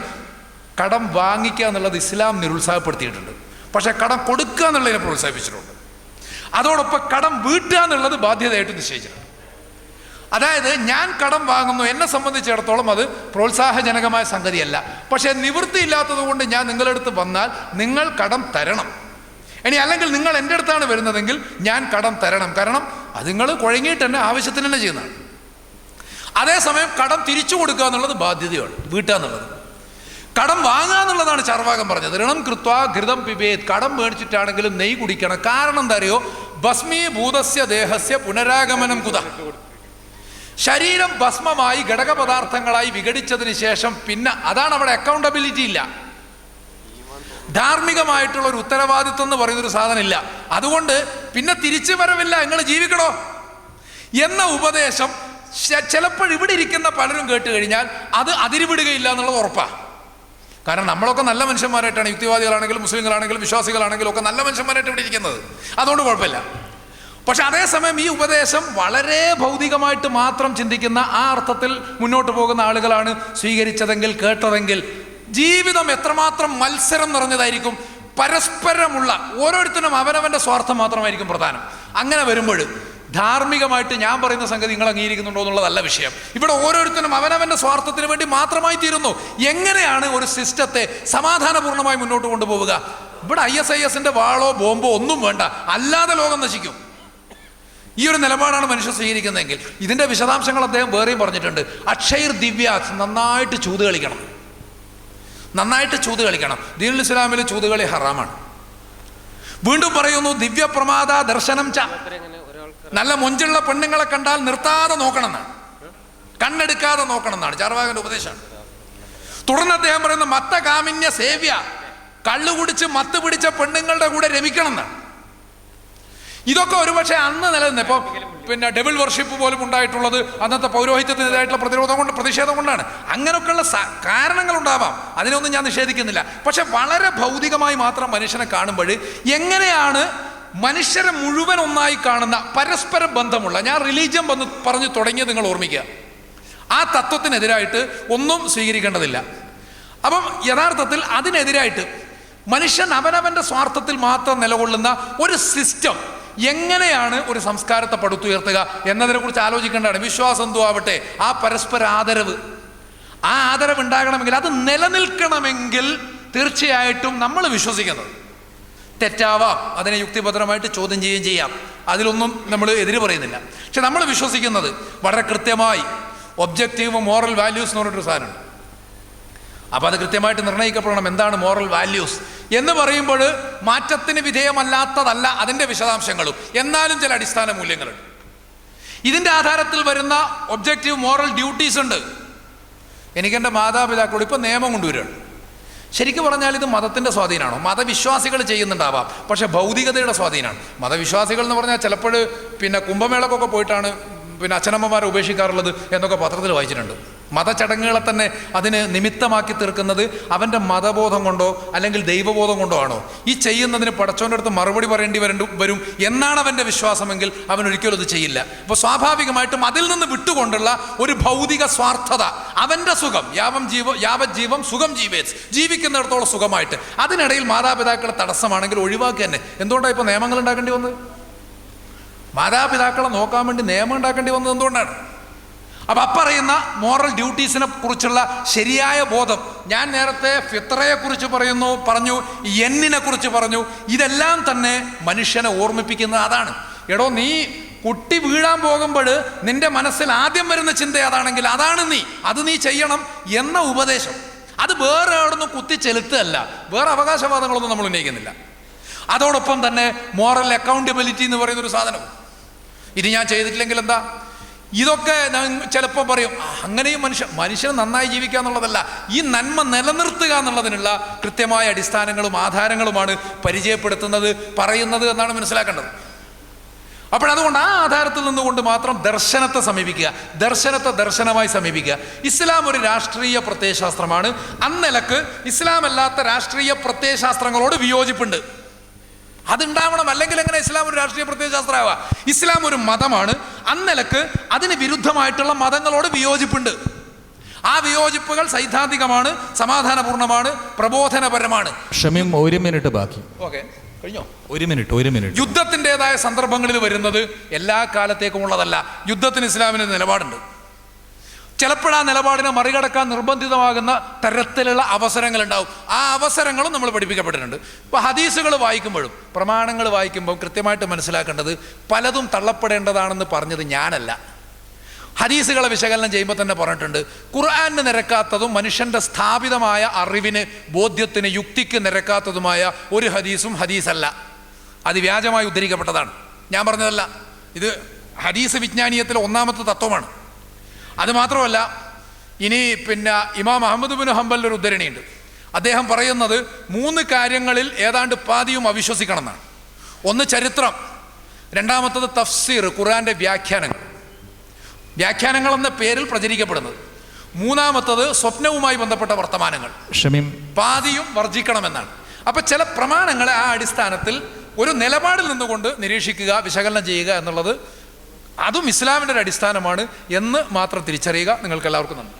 കടം വാങ്ങിക്കുക എന്നുള്ളത് ഇസ്ലാം നിരുത്സാഹപ്പെടുത്തിയിട്ടുണ്ട്. പക്ഷേ കടം കൊടുക്കുക എന്നുള്ളതിനെ പ്രോത്സാഹിപ്പിച്ചിട്ടുണ്ട്. അതോടൊപ്പം കടം വീട്ടുക എന്നുള്ളത് ബാധ്യതയായിട്ട് നിശ്ചയിച്ചിട്ടുണ്ട്. അതായത് ഞാൻ കടം വാങ്ങുന്നു, എന്നെ സംബന്ധിച്ചിടത്തോളം അത് പ്രോത്സാഹജനകമായ സംഗതിയല്ല. പക്ഷേ നിവൃത്തിയില്ലാത്തത് കൊണ്ട് ഞാൻ നിങ്ങളുടെ അടുത്ത് വന്നാൽ നിങ്ങൾ കടം തരണം. ഇനി അല്ലെങ്കിൽ നിങ്ങൾ എൻ്റെ അടുത്താണ് വരുന്നതെങ്കിൽ ഞാൻ കടം തരണം. കാരണം അത് നിങ്ങൾ കുഴങ്ങിയിട്ട് തന്നെ ആവശ്യത്തിന് തന്നെ ചെയ്യുന്നതാണ്. അതേസമയം കടം തിരിച്ചു കൊടുക്കുക എന്നുള്ളത് ബാധ്യതയാണ്, വീട്ടുക എന്നുള്ളത്. കടം വാങ്ങുക എന്നുള്ളതാണ് ചാർവാകൻ പറഞ്ഞത്. ഋണം കൃത്വ ഘൃതം പിബേത്, കടം മേടിച്ചിട്ടാണെങ്കിലും നെയ്യ് കുടിക്കണം. കാരണം എന്താ അറിയോ? ഭസ്മീഭൂതസ്യ ദേഹസ്യ പുനരാഗമനം കുത. ശരീരം ഭസ്മമായി ഘടകപദാർത്ഥങ്ങളായി വിഘടിച്ചതിന് ശേഷം പിന്നെ അതാണ് അവിടെ അക്കൗണ്ടബിലിറ്റി ഇല്ല. ധാർമ്മികമായിട്ടുള്ള ഒരു ഉത്തരവാദിത്വം എന്ന് പറയുന്നൊരു സാധനം ഇല്ല. അതുകൊണ്ട് പിന്നെ തിരിച്ചു വരവില്ല, നിങ്ങൾ ജീവിക്കണോ എന്ന ഉപദേശം ചിലപ്പോൾ ഇവിടെ ഇരിക്കുന്ന പലരും കേട്ട് കഴിഞ്ഞാൽ അത് അതിരുവിടുകയില്ല എന്നുള്ളത് ഉറപ്പാണ്. കാരണം നമ്മളൊക്കെ നല്ല മനുഷ്യന്മാരായിട്ടാണ്, യുക്തിവാദികളാണെങ്കിലും മുസ്ലിങ്ങളാണെങ്കിലും വിശ്വാസികളാണെങ്കിലും ഒക്കെ നല്ല മനുഷ്യന്മാരായിട്ട് ഇവിടെ ഇരിക്കുന്നത്. അതുകൊണ്ട് കുഴപ്പമില്ല. പക്ഷെ അതേസമയം ഈ ഉപദേശം വളരെ ഭൗതികമായിട്ട് മാത്രം ചിന്തിക്കുന്ന ആ അർത്ഥത്തിൽ മുന്നോട്ട് പോകുന്ന ആളുകളാണ് സ്വീകരിച്ചതെങ്കിൽ, കേട്ടതെങ്കിൽ ജീവിതം എത്രമാത്രം മത്സരം നിറഞ്ഞതായിരിക്കും. പരസ്പരമുള്ള ഓരോരുത്തരും അവനവൻ്റെ സ്വാർത്ഥം മാത്രമായിരിക്കും പ്രധാനം. അങ്ങനെ വരുമ്പോൾ ധാർമ്മികമായിട്ട് ഞാൻ പറയുന്ന സംഗതി നിങ്ങൾ അംഗീകരിക്കുന്നുണ്ടോ എന്നുള്ളതല്ല വിഷയം. ഇവിടെ ഓരോരുത്തരും അവനവൻ്റെ സ്വാർത്ഥത്തിന് വേണ്ടി മാത്രമായി തീരുന്നു. എങ്ങനെയാണ് ഒരു സിസ്റ്റത്തെ സമാധാനപൂർണ്ണമായി മുന്നോട്ട് കൊണ്ടുപോവുക? ഇവിടെ ISISന്റെ വാളോ ബോംബോ ഒന്നും വേണ്ട, അല്ലാതെ ലോകം നശിക്കും. ഈ ഒരു നിലപാടാണ് മനുഷ്യർ സ്വീകരിക്കുന്നതെങ്കിൽ ഇതിൻ്റെ വിശദാംശങ്ങൾ അദ്ദേഹം വേറെയും പറഞ്ഞിട്ടുണ്ട്. അക്ഷയർ ദിവ്യാസ്, നന്നായിട്ട് ചൂത് കളിക്കണം, നന്നായിട്ട് ചൂത് കളിക്കണം. ദീനുൽ ഇസ്ലാമിൽ ചൂതുകളി ഹറാമാണ്. വീണ്ടും പറയുന്നു ദിവ്യപ്രമാദ ദർശനം ച, നല്ല മൊഞ്ചുള്ള പെണ്ണുങ്ങളെ കണ്ടാൽ നിർത്താതെ നോക്കണം എന്നാണ്, കണ്ണെടുക്കാതെ നോക്കണം എന്നാണ് ചാർവാകന്റെ ഉപദേശമാണ്. തുടർന്ന് അദ്ദേഹം പറയുന്ന മത്ത കാമിന്യ സേവ്യ, കള്ളുകുടിച്ച് മത്ത് പിടിച്ച പെണ്ണുങ്ങളുടെ കൂടെ രമിക്കണം എന്നാണ്. ഇതൊക്കെ ഒരുപക്ഷെ അന്ന് നിലനിന്ന് ഇപ്പോൾ പിന്നെ ഡെവിൾ വർഷിപ്പ് പോലും ഉണ്ടായിട്ടുള്ളത് അന്നത്തെ പൗരോഹിത്യത്തിനെതിരായിട്ടുള്ള പ്രതിഷേധം കൊണ്ടാണ്. അങ്ങനെയൊക്കെയുള്ള കാരണങ്ങളുണ്ടാവാം, അതിനൊന്നും ഞാൻ നിഷേധിക്കുന്നില്ല. പക്ഷെ വളരെ ഭൗതികമായി മാത്രം മനുഷ്യനെ കാണുമ്പോൾ എങ്ങനെയാണ് മനുഷ്യരെ മുഴുവൻ ഒന്നായി കാണുന്ന പരസ്പര ബന്ധമുള്ള, ഞാൻ റിലീജിയൻ പറഞ്ഞു തുടങ്ങിയത് നിങ്ങൾ ഓർമ്മിക്കുക, ആ തത്വത്തിനെതിരായിട്ട് ഒന്നും സ്വീകരിക്കേണ്ടതില്ല. അപ്പം യഥാർത്ഥത്തിൽ അതിനെതിരായിട്ട് മനുഷ്യൻ അവനവൻ്റെ സ്വാർത്ഥത്തിൽ മാത്രം നിലകൊള്ളുന്ന ഒരു സിസ്റ്റം എങ്ങനെയാണ് ഒരു സംസ്കാരത്തെ പടുത്തുയർത്തുക എന്നതിനെക്കുറിച്ച് ആലോചിക്കേണ്ടതാണ്. വിശ്വാസം എന്തോ ആവട്ടെ, ആ പരസ്പര ആദരവ്, ആ ആദരവ് ഉണ്ടാകണമെങ്കിൽ, അത് നിലനിൽക്കണമെങ്കിൽ തീർച്ചയായിട്ടും നമ്മൾ വിശ്വസിക്കുന്നത് തെറ്റാവാം, അതിനെ യുക്തിഭദ്രമായിട്ട് ചോദ്യം ചെയ്യുകയും ചെയ്യാം, അതിലൊന്നും നമ്മൾ എതിര് പറയുന്നില്ല. പക്ഷെ നമ്മൾ വിശ്വസിക്കുന്നത് വളരെ കൃത്യമായി ഒബ്ജക്റ്റീവ് മോറൽ വാല്യൂസ് എന്ന് പറഞ്ഞിട്ടൊരു സാധനമുണ്ട്. അപ്പോൾ അത് കൃത്യമായിട്ട് നിർണ്ണയിക്കപ്പെടണം. എന്താണ് മോറൽ വാല്യൂസ് എന്ന് പറയുമ്പോൾ മാറ്റത്തിന് വിധേയമല്ലാത്തതല്ല അതിൻ്റെ വിശദാംശങ്ങളും, എന്നാലും ചില അടിസ്ഥാന മൂല്യങ്ങളുണ്ട്. ഇതിൻ്റെ ആധാരത്തിൽ വരുന്ന ഒബ്ജക്റ്റീവ് മോറൽ ഡ്യൂട്ടീസ് ഉണ്ട്. എനിക്കെൻ്റെ മാതാപിതാക്കളോട് ഇപ്പം നിയമം കൊണ്ടുവരികയാണ്. ശരിക്കും പറഞ്ഞാൽ ഇത് മതത്തിൻ്റെ സ്വാധീനമാണോ? മതവിശ്വാസികൾ ചെയ്യുന്നുണ്ടാവാം, പക്ഷെ ഭൗതികതയുടെ സ്വാധീനമാണ്. മതവിശ്വാസികൾ എന്ന് പറഞ്ഞാൽ ചിലപ്പോൾ പിന്നെ കുംഭമേളക്കൊക്കെ പോയിട്ടാണ് പിന്നെ അച്ഛനമ്മമാരെ ഉപേക്ഷിക്കാറുള്ളത് എന്നൊക്കെ പത്രത്തിൽ വായിച്ചിട്ടുണ്ട്. മതചടങ്ങുകളെ തന്നെ അതിന് നിമിത്തമാക്കി തീർക്കുന്നത് അവൻ്റെ മതബോധം കൊണ്ടോ അല്ലെങ്കിൽ ദൈവബോധം കൊണ്ടോ ആണോ? ഈ ചെയ്യുന്നതിന് പടച്ചവൻ്റെ അടുത്ത് മറുപടി പറയേണ്ടി വരും എന്നാണ് അവൻ്റെ വിശ്വാസമെങ്കിൽ അവൻ ഒരിക്കലും അത് ചെയ്യില്ല. അപ്പോൾ സ്വാഭാവികമായിട്ടും അതിൽ നിന്ന് വിട്ടുകൊണ്ടുള്ള ഒരു ഭൗതിക സ്വാർത്ഥത, അവൻ്റെ സുഖം, യാവത് ജീവം സുഖം ജീവേത്, ജീവിക്കുന്നിടത്തോളം സുഖമായിട്ട്, അതിനിടയിൽ മാതാപിതാക്കളെ തടസ്സമാണെങ്കിൽ ഒഴിവാക്കി തന്നെ. എന്തുകൊണ്ടാണ് ഇപ്പോൾ നിയമങ്ങൾ ഉണ്ടാക്കേണ്ടി വന്നത്? മാതാപിതാക്കളെ നോക്കാൻ വേണ്ടി നിയമം ഉണ്ടാക്കേണ്ടി വന്നത് എന്തുകൊണ്ടാണ്? അപ്പം അപ്പറയുന്ന മോറൽ ഡ്യൂട്ടീസിനെ കുറിച്ചുള്ള ശരിയായ ബോധം, ഞാൻ നേരത്തെ ഫിത്രയെക്കുറിച്ച് പറഞ്ഞു, എന്നിനെ കുറിച്ച് പറഞ്ഞു, ഇതെല്ലാം തന്നെ മനുഷ്യനെ ഓർമ്മിപ്പിക്കുന്നത് അതാണ്. എടോ, നീ കുട്ടി വീഴാൻ പോകുമ്പോൾ നിന്റെ മനസ്സിൽ ആദ്യം വരുന്ന ചിന്ത അതാണെങ്കിൽ അതാണ് അത് നീ ചെയ്യണം എന്ന ഉപദേശം. അത് വേറെ എവിടുന്ന് കുത്തിച്ചെലുത്തല്ല, വേറെ അവകാശവാദങ്ങളൊന്നും നമ്മൾ ഉന്നയിക്കുന്നില്ല. അതോടൊപ്പം തന്നെ മോറൽ അക്കൗണ്ടബിലിറ്റി എന്ന് പറയുന്നൊരു സാധനം. ഇത് ഞാൻ ചെയ്തിട്ടില്ലെങ്കിൽ എന്താ? ഇതൊക്കെ ചിലപ്പോൾ പറയും, അങ്ങനെയും മനുഷ്യന് നന്നായി ജീവിക്കുക എന്നുള്ളതല്ല, ഈ നന്മ നിലനിർത്തുക എന്നുള്ളതിനുള്ള കൃത്യമായ അടിസ്ഥാനങ്ങളും ആധാരങ്ങളുമാണ് പരിചയപ്പെടുത്തുന്നത്, പറയുന്നത് എന്നാണ് മനസ്സിലാക്കേണ്ടത്. അപ്പോഴതുകൊണ്ട് ആ ആധാരത്തിൽ നിന്നുകൊണ്ട് മാത്രം ദർശനത്തെ സമീപിക്കുക, ദർശനത്തെ ദർശനമായി സമീപിക്കുക. ഇസ്ലാം ഒരു രാഷ്ട്രീയ പ്രത്യയശാസ്ത്രമാണ്. അന്നിലക്ക് ഇസ്ലാം അല്ലാത്ത രാഷ്ട്രീയ പ്രത്യയശാസ്ത്രങ്ങളോട് വിയോജിപ്പുണ്ട്. അതുണ്ടാവണം, അല്ലെങ്കിൽ എങ്ങനെ ഇസ്ലാം ഒരു രാഷ്ട്രീയ പ്രത്യയശാസ്ത്രമാവുക? ഇസ്ലാം ഒരു മതമാണ്. അന്നിലക്ക് അതിന് വിരുദ്ധമായിട്ടുള്ള മതങ്ങളോട് വിയോജിപ്പുണ്ട്. ആ വിയോജിപ്പുകൾ സൈദ്ധാന്തികമാണ്, സമാധാനപൂർണ്ണമാണ്, പ്രബോധനപരമാണ്. ക്ഷമിയും, 1 മിനിറ്റ് ബാക്കി. ഓക്കെ, കഴിഞ്ഞോ? 1 മിനിറ്റ്. യുദ്ധത്തിൻ്റെതായ സന്ദർഭങ്ങളിൽ വരുന്നത് എല്ലാ കാലത്തേക്കും ഉള്ളതല്ല. യുദ്ധത്തിന് ഇസ്ലാമിന് നിലപാടുണ്ട്. ചിലപ്പോൾ ആ നിലപാടിനെ മറികടക്കാൻ നിർബന്ധിതമാകുന്ന തരത്തിലുള്ള അവസരങ്ങളുണ്ടാവും. ആ അവസരങ്ങളും നമ്മൾ പഠിപ്പിക്കപ്പെട്ടിട്ടുണ്ട്. ഇപ്പോൾ ഹദീസുകൾ വായിക്കുമ്പോഴും പ്രമാണങ്ങൾ വായിക്കുമ്പോൾ കൃത്യമായിട്ട് മനസ്സിലാക്കേണ്ടത്, പലതും തള്ളപ്പെടേണ്ടതാണെന്ന് പറഞ്ഞത് ഞാനല്ല. ഹദീസുകളെ വിശകലനം ചെയ്യുമ്പോൾ തന്നെ പറഞ്ഞിട്ടുണ്ട്, ഖുർആന് നിരക്കാത്തതും മനുഷ്യൻ്റെ സ്ഥാപിതമായ അറിവിന്, ബോധ്യത്തിന്, യുക്തിക്ക് നിരക്കാത്തതുമായ ഒരു ഹദീസും ഹദീസല്ല. അത് വ്യാജമായി ഉദ്ധരിക്കപ്പെട്ടതാണ്, ഞാൻ പറഞ്ഞതല്ല. ഇത് ഹദീസ് വിജ്ഞാനീയത്തിലെ ഒന്നാമത്തെ തത്വമാണ്. അതുമാത്രമല്ല, ഇനി പിന്നെ ഇമാം അഹമ്മദ് ബിൻ ഹംബലിൻ്റെ ഒരു ഉദ്ധരണിയുണ്ട്. അദ്ദേഹം പറയുന്നത് 3 കാര്യങ്ങളിൽ ഏതാണ്ട് പാതിയും അവിശ്വസിക്കണം എന്നാണ്. ഒന്ന് ചരിത്രം, രണ്ടാമത്തത് തഫ്സീർ, ഖുർആൻ്റെ വ്യാഖ്യാനങ്ങൾ എന്ന പേരിൽ പ്രചരിക്കപ്പെടുന്നത്, മൂന്നാമത്തത് സ്വപ്നവുമായി ബന്ധപ്പെട്ട വർത്തമാനങ്ങൾ. പാതിയും വർജിക്കണമെന്നാണ്. അപ്പം ചില പ്രമാണങ്ങളെ ആ അടിസ്ഥാനത്തിൽ ഒരു നിലപാടിൽ നിന്നുകൊണ്ട് നിരീക്ഷിക്കുക, വിശകലനം ചെയ്യുക എന്നുള്ളത് അതും ഇസ്ലാമിൻ്റെ ഒരു അടിസ്ഥാനമാണ് എന്ന് മാത്രം തിരിച്ചറിയുക. നിങ്ങൾക്ക് എല്ലാവർക്കും നന്ദി.